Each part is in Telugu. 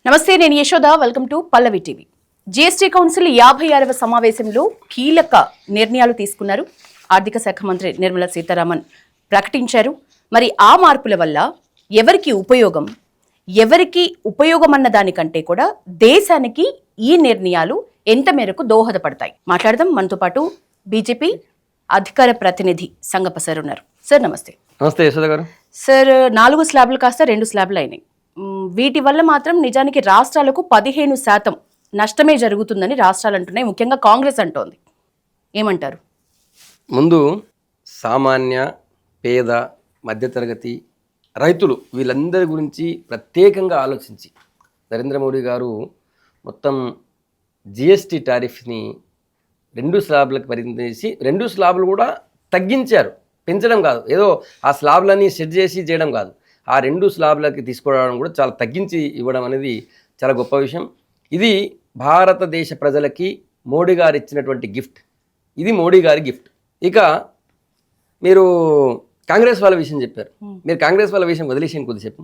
నమస్తే, నేను Yashoda. Welcome to Pallavi TV. GST council 56వ సమావేశంలో కీలక నిర్ణయాలు తీసుకున్నారు. ఆర్థిక శాఖ మంత్రి నిర్మలా సీతారామన్ ప్రకటించారు. మరి ఆ మార్పుల వల్ల ఎవరికి ఉపయోగం అన్న దానికంటే కూడా దేశానికి ఈ నిర్ణయాలు ఎంత మేరకు దోహదపడతాయి మాట్లాడదాం. మనతో పాటు బీజేపీ అధికార ప్రతినిధి సంగప్ప సార్ ఉన్నారు. సార్ నమస్తే. నమస్తే యశోద గారు. సార్, 4 స్లాబ్లు కాస్త 2 స్లాబ్లు అయినాయి. వీటి వల్ల మాత్రం నిజానికి రాష్ట్రాలకు 15% నష్టమే జరుగుతుందని రాష్ట్రాలు అంటున్నాయి, ముఖ్యంగా కాంగ్రెస్ అంటోంది. ఏమంటారు? ముందు సామాన్య, పేద, మధ్యతరగతి, రైతులు వీళ్ళందరి గురించి ప్రత్యేకంగా ఆలోచించి నరేంద్ర మోడీ గారు మొత్తం జిఎస్టీ టారిఫ్ని 2 స్లాబ్లకు పరిమితం చేసి 2 స్లాబ్లు కూడా తగ్గించారు. పెంచడం కాదు, ఏదో ఆ స్లాబ్లన్నీ సెట్ చేసి చేయడం కాదు, ఆ 2 స్లాబ్లకి తీసుకోవడం కూడా చాలా తగ్గించి ఇవ్వడం అనేది చాలా గొప్ప విషయం. ఇది భారతదేశ ప్రజలకి మోడీ గారు ఇచ్చినటువంటి గిఫ్ట్. ఇది మోడీ గారి గిఫ్ట్. ఇక మీరు కాంగ్రెస్ వాళ్ళ విషయం చెప్పారు. మీరు కాంగ్రెస్ వాళ్ళ విషయం వదిలేసేయండి కొద్దిసేపు.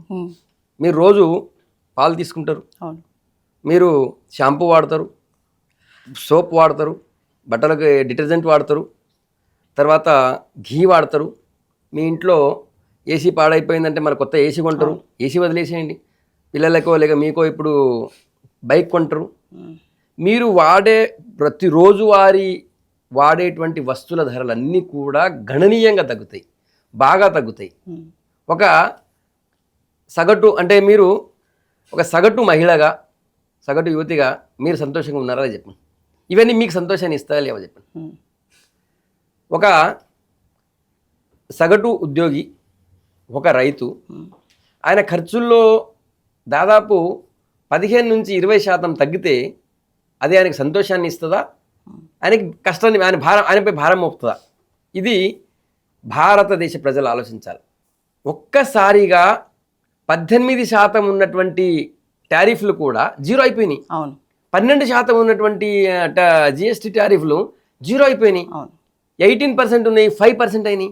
మీరు రోజు పాలు తీసుకుంటారు, మీరు షాంపూ వాడతారు, సోప్ వాడతారు, బట్టలకు డిటర్జెంట్ వాడతారు, తర్వాత ఘీ వాడతారు. మీ ఇంట్లో ఏసీ పాడైపోయిందంటే మరి కొత్త ఏసీ కొంటారు. ఏసీ వదిలేసేయండి. పిల్లలకో లేక మీకో ఇప్పుడు బైక్ కొంటారు. మీరు ప్రతిరోజు వాడేటువంటి వస్తువుల ధరలన్నీ కూడా గణనీయంగా తగ్గుతాయి, బాగా తగ్గుతాయి. ఒక సగటు అంటే మీరు ఒక సగటు మహిళగా, సగటు యువతిగా మీరు సంతోషంగా ఉన్నారా చెప్పండి. ఇవన్నీ మీకు సంతోషాన్ని ఇస్తాయా లేవో చెప్పండి. ఒక సగటు ఉద్యోగి, ఒక రైతు, ఆయన ఖర్చుల్లో దాదాపు 15-20% తగ్గితే అది ఆయనకు సంతోషాన్ని ఇస్తుందా? ఆయనకి కష్టాన్ని, ఆయనపై భారం మోపుతుందా? ఇది భారతదేశ ప్రజలు ఆలోచించాలి. ఒక్కసారిగా 18% ఉన్నటువంటి టారిఫ్లు కూడా జీరో అయిపోయినాయి. 12% ఉన్నటువంటి జిఎస్టీ టారిఫ్లు జీరో అయిపోయినాయి. 18% ఉన్నాయి, 5% అయినాయి.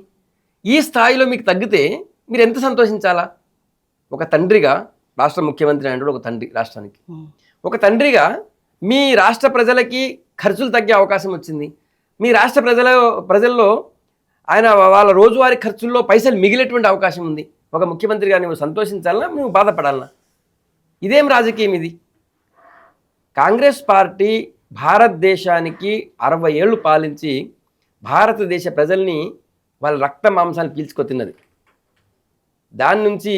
ఈ స్థాయిలో మీకు తగ్గితే మీరు ఎంత సంతోషించాలా? ఒక తండ్రిగా, రాష్ట్ర ముఖ్యమంత్రి అంటే ఒక తండ్రి రాష్ట్రానికి, ఒక తండ్రిగా మీ రాష్ట్ర ప్రజలకి ఖర్చులు తగ్గే అవకాశం వచ్చింది. మీ రాష్ట్ర ప్రజల్లో వాళ్ళ రోజువారీ ఖర్చుల్లో పైసలు మిగిలేటువంటి అవకాశం ఉంది. ఒక ముఖ్యమంత్రిగా నువ్వు సంతోషించాలన్నా, నువ్వు బాధపడాలన్నా? ఇదేం రాజకీయం ఇది? కాంగ్రెస్ పార్టీ భారతదేశానికి 60 ఏళ్ళు పాలించి భారతదేశ ప్రజల్ని వాళ్ళ రక్త మాంసాన్ని పీల్చుకొతిన్నది. దాని నుంచి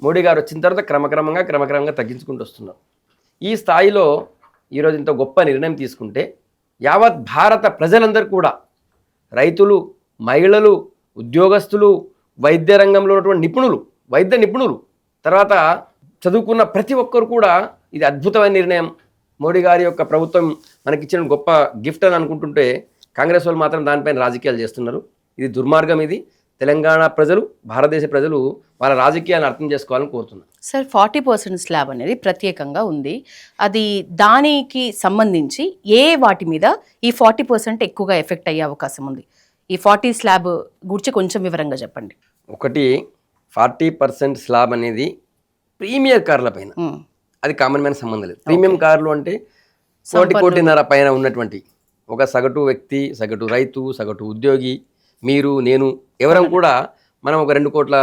మోడీ గారు వచ్చిన తర్వాత క్రమక్రమంగా తగ్గించుకుంటూ వస్తున్నారు. ఈ స్థాయిలో ఈరోజు ఇంత గొప్ప నిర్ణయం తీసుకుంటే యావత్ భారత ప్రజలందరూ కూడా, రైతులు, మహిళలు, ఉద్యోగస్తులు, వైద్య రంగంలో ఉన్నటువంటి వైద్య నిపుణులు, తర్వాత చదువుకున్న ప్రతి ఒక్కరు కూడా ఇది అద్భుతమైన నిర్ణయం, మోడీ గారి యొక్క ప్రభుత్వం మనకిచ్చిన గొప్ప గిఫ్ట్ అని అనుకుంటుంటే, కాంగ్రెస్ వాళ్ళు మాత్రం దానిపైన రాజకీయాలు చేస్తున్నారు. ఇది దుర్మార్గం. ఇది తెలంగాణ ప్రజలు, భారతదేశ ప్రజలు వాళ్ళ రాజకీయాలను అర్థం చేసుకోవాలని కోరుతున్నారు. సార్, 40% స్లాబ్ అనేది ప్రత్యేకంగా ఉంది. అది దానికి సంబంధించి వాటి మీద ఈ 40% ఎక్కువగా ఎఫెక్ట్ అయ్యే అవకాశం ఉంది? ఈ 40 స్లాబ్ గురించి కొంచెం వివరంగా చెప్పండి. ఒకటి, 40% స్లాబ్ అనేది ప్రీమియర్ కార్ల పైన, అది కామన్ మ్యాన్ సంబంధం లేదు. ప్రీమియం కార్లు అంటే 1.5 పైన ఉన్నటువంటి ఒక సగటు వ్యక్తి, సగటు రైతు, సగటు ఉద్యోగి, మీరు, నేను, ఎవరం కూడా మనం ఒక 2 కోట్ల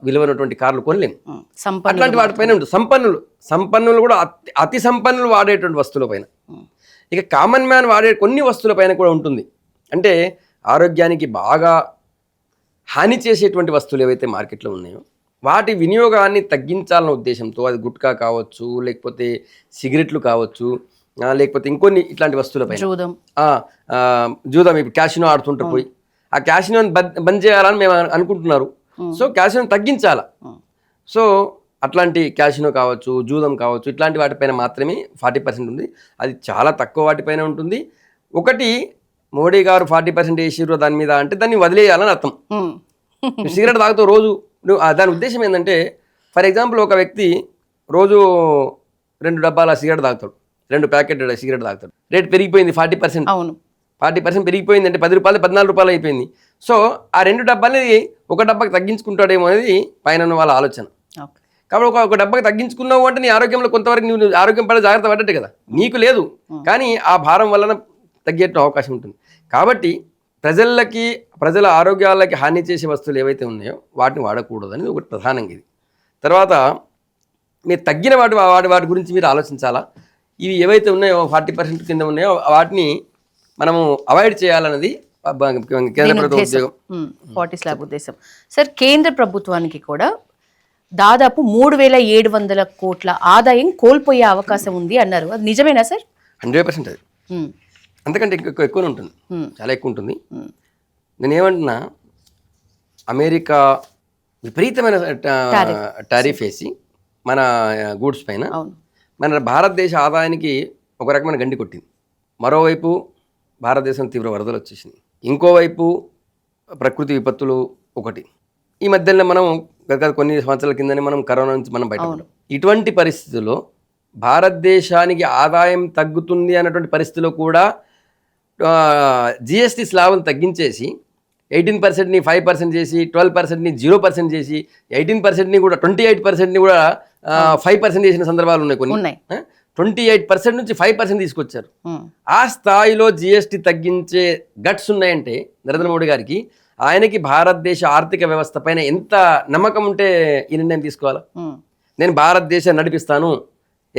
విలువైనటువంటి కార్లు కొనలేము. అట్లాంటి వాటిపైన ఉంటుంది. సంపన్నులు కూడా అతి సంపన్నులు వాడేటువంటి వస్తువుల పైన. ఇక కామన్ మ్యాన్ వాడే కొన్ని వస్తువుల పైన కూడా ఉంటుంది. అంటే ఆరోగ్యానికి బాగా హాని చేసేటువంటి వస్తువులు ఏవైతే మార్కెట్లో ఉన్నాయో వాటి వినియోగాన్ని తగ్గించాలన్న ఉద్దేశంతో, అది గుట్కా కావచ్చు, లేకపోతే సిగరెట్లు కావచ్చు, లేకపోతే ఇంకొన్ని ఇట్లాంటి వస్తువులపై, జూదం, ఇప్పుడు క్యాసినో ఆడుతుంటే పోయి ఆ క్యాసినోని బంద్ చేయాలని మేము అనుకుంటున్నారు. సో క్యాసినోని తగ్గించాలా. సో అట్లాంటి క్యాసినో కావచ్చు, జూదం కావచ్చు, ఇట్లాంటి వాటిపైన మాత్రమే 40% ఉంది. అది చాలా తక్కువ వాటిపైన ఉంటుంది. ఒకటి, మోడీ గారు 40% వేసిర్రు దాని మీద అంటే దాన్ని వదిలేయాలని అర్థం. సిగరెట్ తాగుతూ రోజు దాని ఉద్దేశం ఏంటంటే, ఫర్ ఎగ్జాంపుల్ ఒక వ్యక్తి రోజు 2 డబ్బాల సిగరెట్ తాగుతాడు, 2 ప్యాకెట్ సిగరెట్ తాగుతాడు. రేట్ పెరిగిపోయింది 40%. అవును, 40% పెరిగిపోయింది అంటే 10 రూపాయలు 14 రూపాయలు అయిపోయింది. సో ఆ 2 డబ్బాలని 1 డబ్బాకి తగ్గించుకుంటాడేమో అనేది పైన వాళ్ళ ఆలోచన. కాబట్టి ఒక డబ్బాకి తగ్గించుకున్నావు అంటే నీ ఆరోగ్యంలో కొంతవరకు నువ్వు ఆరోగ్యం పడే జాగ్రత్త పడ్డట్టు కదా, నీకు లేదు కానీ ఆ భారం వలన తగ్గేట అవకాశం ఉంటుంది. కాబట్టి ప్రజల ఆరోగ్యాలకి హాని చేసే వస్తువులు ఏవైతే ఉన్నాయో వాటిని వాడకూడదు అనేది ఒకటి ప్రధానంగా ఇది. తర్వాత మీరు తగ్గిన వాటి గురించి మీరు ఆలోచించాలా. ఇవి ఏవైతే ఉన్నాయో 40% కింద ఉన్నాయో వాటిని మనము అవాయిడ్ చేయాలన్నది కేంద్ర ప్రభుత్వ ఉద్యోగం. 40 స్లాబ్ ఉద్దేశం. సార్, కేంద్ర ప్రభుత్వానికి కూడా దాదాపు 3,700 కోట్ల ఆదాయం కోల్పోయే అవకాశం ఉంది అన్నారు. అది నిజమేనా సార్? 100% అది. అంతకంటే ఎక్కువనే ఉంటుంది, చాలా ఎక్కువ ఉంటుంది. నేనేమంటున్నా, అమెరికా విపరీతమైన టారిఫ్ వేసి మన గూడ్స్ పైన మన భారతదేశ ఆదాయానికి ఒక రకమైన గండి కొట్టింది. మరోవైపు భారతదేశం తీవ్ర వరదలు వచ్చేసింది, ఇంకోవైపు ప్రకృతి విపత్తులు ఒకటి. ఈ మధ్యలో మనం గత కొన్ని సంవత్సరాల కిందనే మనం కరోనా నుంచి మనం బయటపడ్డాం. ఇటువంటి పరిస్థితుల్లో భారతదేశానికి ఆదాయం తగ్గుతుంది అన్నటువంటి పరిస్థితిలో కూడా జిఎస్టీ స్లాబ్ను తగ్గించేసి 18%ని 5% చేసి 12%ని 0% చేసి 18%ని కూడా 28%ని కూడా 5% చేసిన సందర్భాలు ఉన్నాయి కొన్ని. 28% నుంచి 5% తీసుకొచ్చారు. ఆ స్థాయిలో జిఎస్టీ తగ్గించే గట్స్ ఉన్నాయంటే నరేంద్ర మోడీ గారికి, ఆయనకి భారతదేశ ఆర్థిక వ్యవస్థ పైన ఎంత నమ్మకం ఉంటే ఈ నిర్ణయం తీసుకోవాలా. నేను భారతదేశాన్ని నడిపిస్తాను,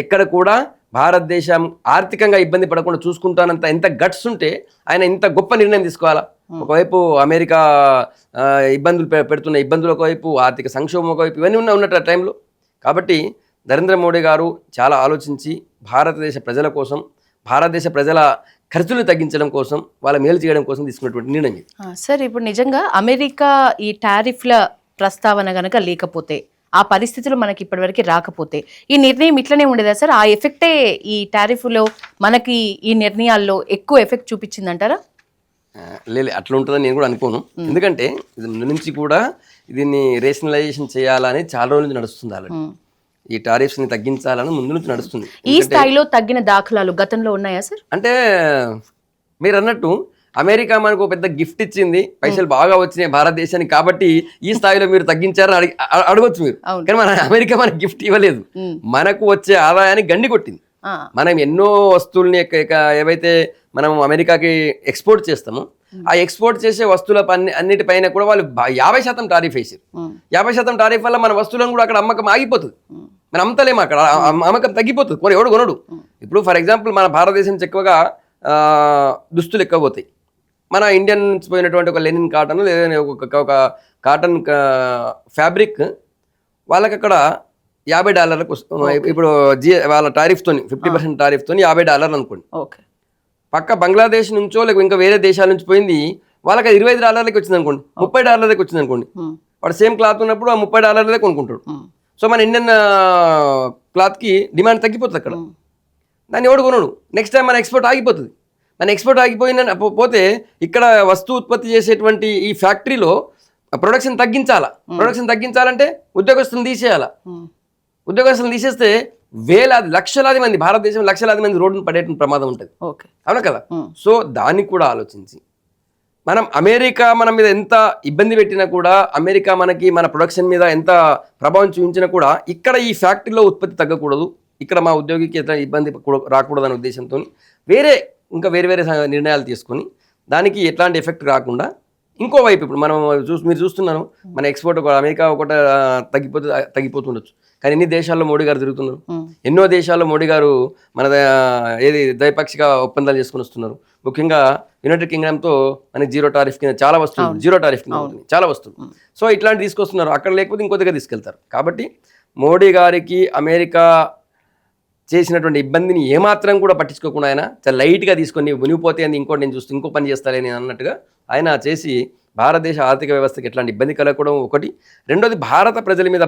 ఎక్కడ కూడా భారతదేశం ఆర్థికంగా ఇబ్బంది పడకుండా చూసుకుంటానంత ఎంత గట్స్ ఉంటే ఆయన ఇంత గొప్ప నిర్ణయం తీసుకోవాలా. ఒకవైపు అమెరికా ఇబ్బందులు పెడుతున్న ఇబ్బందులు ఒకవైపు, ఆర్థిక సంక్షోభం ఒకవైపు, ఇవన్నీ ఉన్నట్టు ఆ టైంలో. కాబట్టి నరేంద్ర మోడీ గారు చాలా ఆలోచించి భారతదేశ ప్రజల కోసం, భారతదేశ ప్రజల ఖర్చులు తగ్గించడం కోసం, వాళ్ళ మేలు చేయడం కోసం తీసుకున్నటువంటి నిర్ణయం ఇది. సార్, ఇప్పుడు నిజంగా అమెరికా ఈ టారిఫ్ల ప్రస్తావన గనక లేకపోతే, ఆ పరిస్థితులు మనకి ఇప్పటివరకు రాకపోతే ఈ నిర్ణయం ఇట్లనే ఉండేదా సార్? ఆ ఎఫెక్టే ఈ టారిఫ్లో మనకి ఈ నిర్ణయాల్లో ఎక్కువ ఎఫెక్ట్ చూపించిందంటారా? లేదు, అట్లా ఉంటుందని నేను కూడా అనుకోను. ఎందుకంటే ఇది ముందు నుంచి కూడా దీన్ని రేషనలైజేషన్ చేయాలని చాలా రోజుల నుంచి నడుస్తుంది. అలాగే ఈ టారిఫ్స్ని తగ్గించాలని ముందు నుంచి నడుస్తుంది. ఈ స్థాయిలో తగ్గిన దాఖలాలు గతంలో ఉన్నాయా సార్? అంటే మీరు అన్నట్టు అమెరికా మనకు పెద్ద గిఫ్ట్ ఇచ్చింది, పైసలు బాగా వచ్చినాయి భారతదేశానికి, కాబట్టి ఈ స్థాయిలో మీరు తగ్గించారని అడగొచ్చు మీరు. కానీ మన అమెరికా మనకు గిఫ్ట్ ఇవ్వలేదు, మనకు వచ్చే ఆదాయాన్ని గండి కొట్టింది. మనం ఎన్నో వస్తువుల్ని ఏవైతే మనం అమెరికాకి ఎక్స్పోర్ట్ చేస్తామో ఆ ఎక్స్పోర్ట్ చేసే వస్తువుల అన్నిటిపైన కూడా వాళ్ళు 50% టారిఫ్ వేసారు. 50% టారిఫ్ వల్ల మన వస్తువులను కూడా అక్కడ అమ్మకం ఆగిపోతుంది, మనం అమ్మతలేము, అక్కడ అమ్మకం తగ్గిపోతుంది, ఎవడు కొనడు. ఇప్పుడు ఫర్ ఎగ్జాంపుల్ మన భారతదేశం నుంచి ఎక్కువగా దుస్తులు ఎక్కువ పోతాయి. మన ఇండియన్ నుంచి పోయినటువంటి ఒక లెనిన్ కాటన్ లేదా ఒక కాటన్ ఫ్యాబ్రిక్ వాళ్ళకి అక్కడ $50 ఇప్పుడు వాళ్ళ టారిఫ్తో 50% టారిఫ్తో $50 అనుకోండి. పక్క బంగ్లాదేశ్ నుంచో లేక ఇంకా వేరే దేశాల నుంచి పోయింది, వాళ్ళకి అది $25 వచ్చింది అనుకోండి, $30 వచ్చింది అనుకోండి. వాడు సేమ్ క్లాత్ ఉన్నప్పుడు ఆ $30 కొనుక్కుంటాడు. సో మన ఇండియన్ క్లాత్కి డిమాండ్ తగ్గిపోతుంది అక్కడ, దాన్ని ఎవడు కొనడు. నెక్స్ట్ టైం మన ఎక్స్పోర్ట్ ఆగిపోతుంది. మన ఎక్స్పోర్ట్ ఆగిపోయిన పోతే ఇక్కడ వస్తువు ఉత్పత్తి చేసేటువంటి ఈ ఫ్యాక్టరీలో ప్రొడక్షన్ తగ్గించాలా. ప్రొడక్షన్ తగ్గించాలంటే ఉద్యోగస్తులను తీసేయాలా. ఉద్యోగస్తులను తీసేస్తే లక్షలాది మంది, భారతదేశం లక్షలాది మంది రోడ్డును పడేటువంటి ప్రమాదం ఉంటుంది. అవునా కదా? సో దానికి కూడా ఆలోచించి మనం అమెరికా మన మీద ఎంత ఇబ్బంది పెట్టినా కూడా, అమెరికా మనకి మన ప్రొడక్షన్ మీద ఎంత ప్రభావం చూపించినా కూడా ఇక్కడ ఈ ఫ్యాక్టరీలో ఉత్పత్తి తగ్గకూడదు, ఇక్కడ మా ఉద్యోగికి ఎంత ఇబ్బంది రాకూడదు అనే ఉద్దేశంతో వేరే నిర్ణయాలు తీసుకొని దానికి ఎట్లాంటి ఎఫెక్ట్ రాకుండా ఇంకోవైపు ఇప్పుడు మనం మీరు చూస్తున్నాను మన ఎక్స్పోర్ట్ అమెరికా ఒకటి తగ్గిపోతుండొచ్చు, కానీ ఎన్ని దేశాల్లో మోడీ గారు తిరుగుతున్నారు, ఎన్నో దేశాల్లో మోడీ గారు మన ద్వైపాక్షిక ఒప్పందాలు చేసుకుని వస్తున్నారు. ముఖ్యంగా యునైటెడ్ కింగ్డమ్తో మనకి జీరో టారిఫ్ కింద చాలా వస్తువులు. సో ఇట్లాంటి తీసుకొస్తున్నారు, అక్కడ లేకపోతే ఇంకో దగ్గర తీసుకెళ్తారు. కాబట్టి మోడీ గారికి అమెరికా చేసినటువంటి ఇబ్బందిని ఏమాత్రం కూడా పట్టించుకోకుండా ఆయన చాలా లైట్గా తీసుకొని మునిగిపోతే అని ఇంకో పని చేస్తారని అన్నట్టుగా ఆయన చేసి భారతదేశ ఆర్థిక వ్యవస్థకి ఎట్లాంటి ఇబ్బంది కలగకూడదు ఒకటి. రెండోది భారత ప్రజల మీద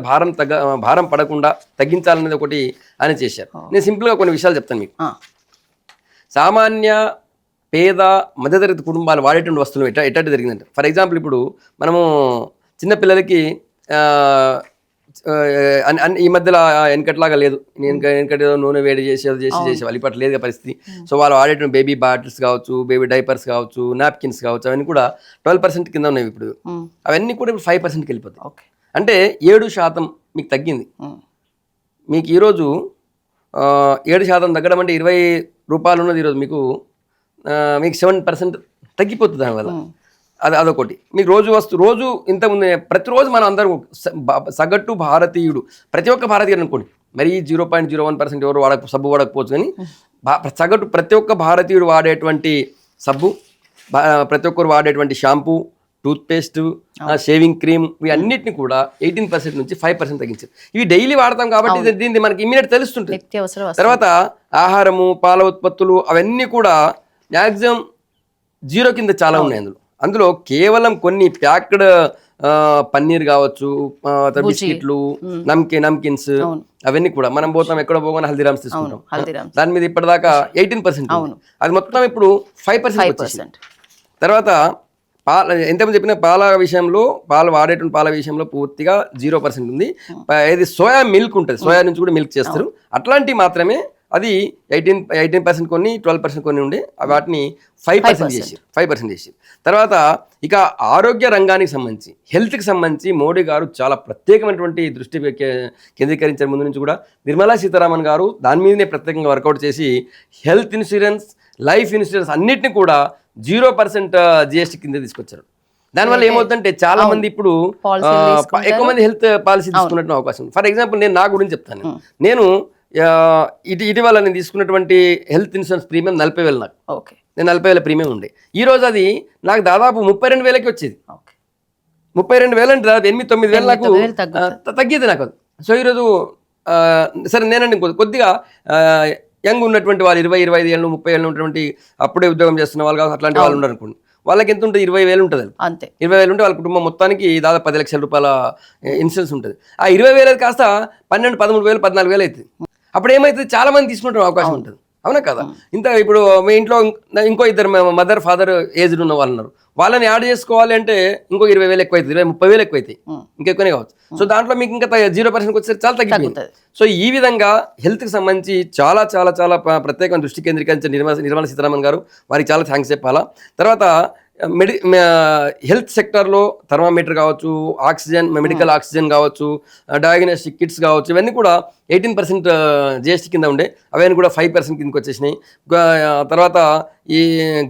భారం పడకుండా తగ్గించాలనేది ఒకటి ఆయన చేశారు. నేను సింపుల్గా కొన్ని విషయాలు చెప్తాను మీకు. సామాన్య పేద మధ్యతరగతి కుటుంబాలు వాడేటువంటి వస్తువులు ఎట్లా జరిగిందంటే, ఫర్ ఎగ్జాంపుల్ ఇప్పుడు మనము చిన్నపిల్లలకి ఈ మధ్యలో వెనకట్లాగా లేదు, వెనకటి నూనె వేడి చేసేవాళ్ళు, ఇప్పటి లేదు పరిస్థితి. సో వాళ్ళు వాడేటువంటి బేబీ బాటిల్స్ కావచ్చు, బేబీ డైపర్స్ కావచ్చు, నాప్కిన్స్ కావచ్చు, అవన్నీ కూడా 12% కింద ఉన్నాయి. ఇప్పుడు అవన్నీ కూడా ఇప్పుడు 5%కి వెళ్ళిపోతాయి. అంటే 7% మీకు తగ్గింది. మీకు ఈరోజు 7% తగ్గడం అంటే 20 రూపాయలు ఉన్నది ఈరోజు మీకు 7% తగ్గిపోతుంది దానివల్ల. అదొకటి. మీకు రోజు ఇంతకుముందు ప్రతిరోజు మనం అందరం సగటు భారతీయుడు, ప్రతి ఒక్క భారతీయుడు అనుకోండి, మరి 0.01% ఎవరు సబ్బు వాడకపోవచ్చు, కానీ సగటు ప్రతి ఒక్క భారతీయుడు వాడేటువంటి సబ్బు, ప్రతి ఒక్కరు వాడేటువంటి షాంపూ, టూత్పేస్ట్, షేవింగ్ క్రీమ్, ఇవన్నిటిని కూడా 18% నుంచి 5% తగ్గించారు. ఇవి డైలీ వాడతాం కాబట్టి దీన్ని మనకి ఇమ్మీడియట్ తెలుస్తుంటుంది. తర్వాత ఆహారము, పాల ఉత్పత్తులు అవన్నీ కూడా మ్యాక్సిమం 0 కింద చాలా ఉన్నాయి. అందులో కేవలం కొన్ని ప్యాక్డ్ పన్నీర్ కావచ్చు, బిస్కెట్లు, నమ్కిన్స్, అవన్నీ కూడా మనం పోతాం ఎక్కడ పోగానే హల్దీరామ్స్ తీసుకుంటాం, దాని మీద ఇప్పటిదాకా 18%, అది మొత్తం ఇప్పుడు 5%. తర్వాత ఎంతమంది చెప్పిన పాల విషయంలో, వాడేటువంటి పాల విషయంలో పూర్తిగా 0% ఉంది. ఇది సోయా మిల్క్ ఉంటుంది, సోయా నుంచి కూడా మిల్క్ చేస్తారు, అట్లాంటివి మాత్రమే అది 18% కొన్ని, 12% కొన్ని ఉండే, వాటిని 5% చేసి. తర్వాత ఇక ఆరోగ్య రంగానికి సంబంధించి, హెల్త్కి సంబంధించి మోడీ గారు చాలా ప్రత్యేకమైనటువంటి దృష్టి కేంద్రీకరించే ముందు నుంచి కూడా నిర్మలా సీతారామన్ గారు దాని మీదనే ప్రత్యేకంగా వర్కౌట్ చేసి హెల్త్ ఇన్సూరెన్స్, లైఫ్ ఇన్సూరెన్స్ అన్నిటిని కూడా 0% GST కింద తీసుకొచ్చారు. దానివల్ల ఏమవుతుందంటే చాలా మంది ఇప్పుడు ఎక్కువ మంది హెల్త్ పాలసీ తీసుకున్నట్టు అవకాశం ఉంది. ఫర్ ఎగ్జాంపుల్ నేను నా గురించి చెప్తాను. నేను ఇటీవల నేను తీసుకున్నటువంటి హెల్త్ ఇన్సూరెన్స్ ప్రీమియం 40,000 నాకు. నేను 40,000 ప్రీమియం ఉండే. ఈరోజు అది నాకు దాదాపు 32,000కి వచ్చేది. 32,000 అంటే దాదాపు 8-9,000 నాకు తగ్గేది నాకు. సో ఈరోజు సరే నేనండి కొద్దిగా యంగ్ ఉన్నటువంటి వాళ్ళు 20-25 ఏళ్ళు 30 ఏళ్ళు ఉన్నటువంటి అప్పుడే ఉద్యోగం చేస్తున్న వాళ్ళు కాదు, అట్లాంటి వాళ్ళు ఉన్నారు అనుకోండి, వాళ్ళకి ఎంత ఉంటుంది? 20,000 ఉంటుంది. అంతే 20,000 ఉంటే వాళ్ళ కుటుంబం మొత్తానికి దాదాపు 10 లక్షల రూపాయల ఇన్సూరెన్స్ ఉంటుంది. ఆ 20,000 కాస్త 12,000, 13,000, 14,000 అవుతుంది. అప్పుడు ఏమవుతుంది? చాలా మంది తీసుకుంటే అవకాశం ఉంటుంది, అవునా కదా? ఇంత ఇప్పుడు మీ ఇంట్లో ఇంకో ఇద్దరు మదర్ ఫాదర్ ఏజ్డ్ ఉన్న వాళ్ళు ఉన్నారు, వాళ్ళని యాడ్ చేసుకోవాలి అంటే ఇంకో 20,000 ఎక్కువ అవుతుంది, 20-30,000 ఎక్కువ అవుతాయి, ఇంకెక్కువనే కావచ్చు. సో దాంట్లో మీకు ఇంకా 0%కి వచ్చేసరికి చాలా తగ్గిపోతుంది. సో ఈ విధంగా హెల్త్కి సంబంధించి చాలా చాలా చాలా ప్రత్యేకమైన దృష్టి కేంద్రీకరించిన నిర్మలా సీతారామన్ గారు, వారికి చాలా థ్యాంక్స్ చెప్పాలా. తర్వాత హెల్త్ సెక్టర్లో థర్మామీటర్ కావచ్చు, ఆక్సిజన్, మెడికల్ ఆక్సిజన్ కావచ్చు, డయాగ్నోస్టిక్ కిట్స్ కావచ్చు, ఇవన్నీ కూడా 18% GST కింద ఉండే, అవన్నీ కూడా 5% కిందకి వచ్చేసినాయి. తర్వాత ఈ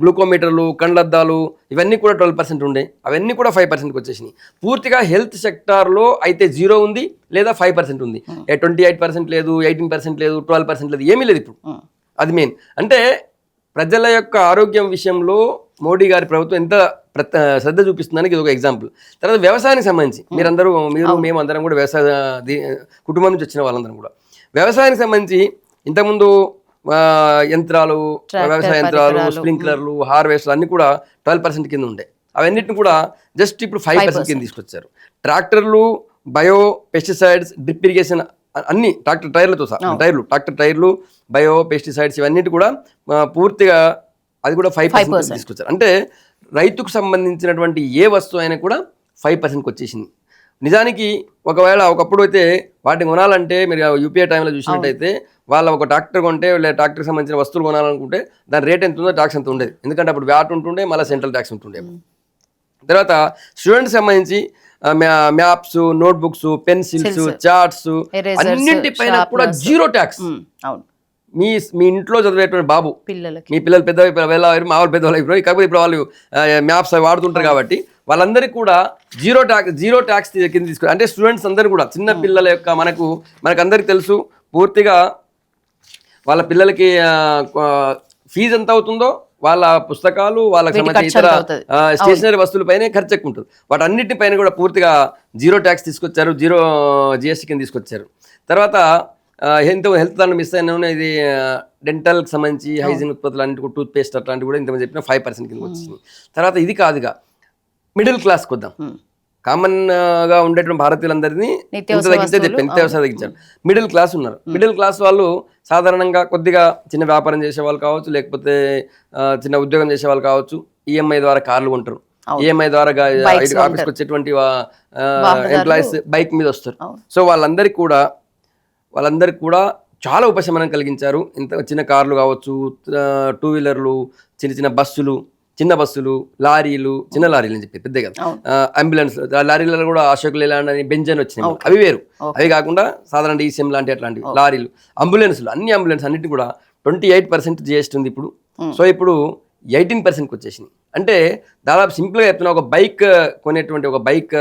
గ్లూకోమీటర్లు, కండ్లద్దాలు, ఇవన్నీ కూడా 12% ఉండే, అవన్నీ కూడా 5%కి వచ్చేసినాయి. పూర్తిగా హెల్త్ సెక్టార్లో అయితే 0 ఉంది లేదా 5% ఉంది, 28% లేదు, 18% లేదు, 12% లేదు, ఏమీ లేదు ఇప్పుడు. అది మెయిన్ అంటే ప్రజల యొక్క ఆరోగ్యం విషయంలో మోడీ గారి ప్రభుత్వం ఎంత శ్రద్ధ చూపిస్తుందానికి ఇది ఒక ఎగ్జాంపుల్. తర్వాత వ్యవసాయానికి సంబంధించి మేము అందరం కూడా వ్యవసాయ కుటుంబం నుంచి వచ్చిన వాళ్ళందరం కూడా వ్యవసాయానికి సంబంధించి ఇంతకుముందు యంత్రాలు, వ్యవసాయ యంత్రాలు, స్ప్రింక్లర్లు, హార్వెస్టర్లు అన్నీ కూడా 12% కింద ఉండే, అవన్నిటిని కూడా జస్ట్ ఇప్పుడు 5% కింద తీసుకొచ్చారు. ట్రాక్టర్లు, బయో పెస్టిసైడ్స్, డ్రిప్ ఇరిగేషన్ అన్ని ట్రాక్టర్ టైర్లతో సహా, ట్రాక్టర్ టైర్లు, బయో పెస్టిసైడ్స్ ఇవన్నిటి కూడా పూర్తిగా అది కూడా 5% తీసుకొచ్చారు. అంటే రైతుకు సంబంధించినటువంటి ఏ వస్తువు అయినా కూడా 5%కి వచ్చేసింది. నిజానికి ఒకప్పుడు అయితే వాటిని కొనాలంటే మీరు యూపీఐ టైంలో చూసినట్టయితే వాళ్ళ ఒక ట్రాక్టర్ కొంటే లేదా ట్రాక్టర్కి సంబంధించిన వస్తువులు కొనాలనుకుంటే దాని రేట్ ఎంత ఉందో ట్యాక్స్ ఎంత ఉండేది, ఎందుకంటే అప్పుడు వ్యాట్ ఉంటుండే, మళ్ళీ సెంట్రల్ ట్యాక్స్ ఉంటుండే. తర్వాత స్టూడెంట్స్ సంబంధించి మ్యాప్స్, నోట్బుక్స్, పెన్సిల్స్, చార్ట్స్ అన్నింటిపైన కూడా 0 ట్యాక్స్. మీ ఇంట్లో చదివేటువంటి బాబు, మీ పిల్లలు పెద్దవాళ్ళు, మా వాళ్ళు పెద్దవాళ్ళు అయిపోయి, కాకపోతే ఇప్పుడు వాళ్ళు మ్యాప్స్ అవి వాడుతుంటారు కాబట్టి వాళ్ళందరికీ కూడా 0 ట్యాక్స్ కింద తీసుకుని, అంటే స్టూడెంట్స్ అందరూ కూడా చిన్న పిల్లల యొక్క మనకందరికి తెలుసు పూర్తిగా వాళ్ళ పిల్లలకి ఫీజు ఎంత అవుతుందో, వాళ్ళ పుస్తకాలు, వాళ్ళకి సంబంధించిన ఇతర స్టేషనరీ వస్తువులపైనే ఖర్చు ఎక్కువ ఉంటుంది. వాటన్నిటిపైన కూడా పూర్తిగా 0 ట్యాక్స్ తీసుకొచ్చారు, 0 GST కింద తీసుకొచ్చారు. తర్వాత హెల్త్ దాంట్లో మిస్ అయినా ఇది డెంటల్కి సంబంధించి హైజీన్ ఉత్పత్తులు అన్నింటి కూడా, టూత్ పేస్ట్ అట్లాంటివి కూడా ఇంతమంది చెప్పిన 5% కింద వచ్చింది. తర్వాత ఇది కాదుగా మిడిల్ క్లాస్కి వద్దాం. కామన్గా ఉండేటువంటి భారతీయులందరినీ ఎంత తగ్గించారు. మిడిల్ క్లాస్ ఉన్నారు. మిడిల్ క్లాస్ వాళ్ళు సాధారణంగా కొద్దిగా చిన్న వ్యాపారం చేసే వాళ్ళు కావచ్చు, లేకపోతే చిన్న ఉద్యోగం చేసే వాళ్ళు కావచ్చు, ఈఎంఐ ద్వారా కార్లు కొంటారు, ఈఎంఐ ద్వారా ఆఫీస్కి వచ్చేటువంటి ఎంప్లాయీస్ బైక్ మీద వస్తారు. సో వాళ్ళందరికీ కూడా చాలా ఉపశమనం కలిగించారు. ఇంత చిన్న కార్లు కావచ్చు, 2 వీలర్లు, చిన్న చిన్న బస్సులు, చిన్న బస్సులు, లారీలు, చిన్న లారీలు అని చెప్పి పెద్ద కదా, అంబులెన్స్, లారీలలో కూడా అశోక్ లేలాండ్ అని బెంజన్ వచ్చినాయి, అవి వేరు. అవి కాకుండా సాధారణ DCM లాంటి అట్లాంటివి లారీలు, అంబులెన్స్లు, అన్ని అంబులెన్స్ అన్నిటి కూడా 28% GST ఉంది ఇప్పుడు. సో ఇప్పుడు 18%కి వచ్చేసింది. అంటే దాదాపు సింపుల్గా చెప్తున్నా, ఒక బైక్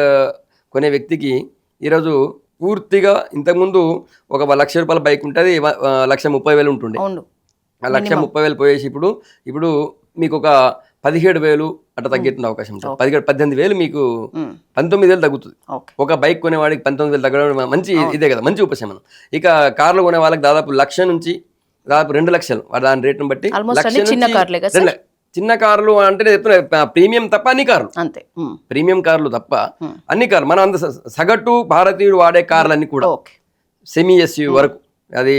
కొనే వ్యక్తికి ఈరోజు పూర్తిగా, ఇంతకుముందు ఒక ₹1,00,000 బైక్ ఉంటుంది, 1,30,000 ఉంటుండే. ఆ 1,30,000 పోయేసి ఇప్పుడు మీకు ఒక 17,000 అట్లా తగ్గేటువంటి అవకాశం ఉంటుంది. 18,000 మీకు 19,000 తగ్గుతుంది. ఒక బైక్ కొనేవాడికి 19,000 తగ్గడం మంచి ఇదే కదా, మంచి ఉపశమనం. ఇక కార్లు కొనే వాళ్ళకి దాదాపు 1,00,000 నుంచి దాదాపు 2,00,000 దాని రేటును బట్టి. చిన్న కార్లు అంటే ప్రీమియం తప్ప అన్ని కార్లు అంతే, ప్రీమియం కార్లు తప్ప అన్ని కార్లు, మనం అంత సగటు భారతీయుడు వాడే కార్లు అన్ని కూడా సెమీ SUV వరకు, అది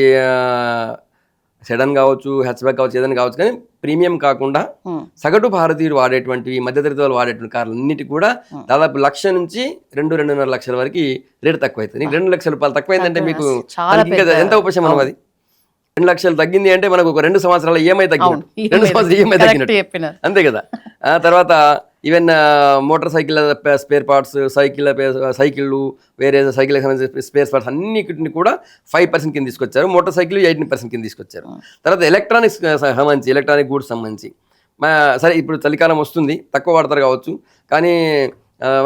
సెడన్ కావచ్చు, హ్యాచ్బ్యాక్ కావచ్చు, ఏదైనా కావచ్చు, కానీ ప్రీమియం కాకుండా సగటు భారతీయుడు వాడేటువంటివి, మధ్యతరగతి వాళ్ళు వాడేటువంటి కార్లు అన్నిటి కూడా దాదాపు 1,00,000 నుంచి 2-2.5 లక్షల వరకు రేటు తక్కువ అవుతుంది. నీకు ₹2,00,000 తక్కువైందంటే మీకు ఎంత ఉపశమనం అది? 2 లక్షలు తగ్గింది అంటే మనకు ఒక 2 సంవత్సరాల EMI తగ్గినట్టు, 2 సంవత్సరాలు EMI తగ్గినట్టు, అంతే కదా. తర్వాత even motor cycle spare parts, సైకిళ్ళు, వేరే సైకిల్ సంబంధించిన స్పేర్ పార్ట్స్ అన్నిటిని కూడా 5% కింద తీసుకొచ్చారు. మోటార్ సైకిల్ 18% కింద తీసుకొచ్చారు. తర్వాత ఎలక్ట్రానిక్ గూడ్స్ సంబంధించి సరే, ఇప్పుడు చలికాలం వస్తుంది, తక్కువ వాడతారు కావచ్చు, కానీ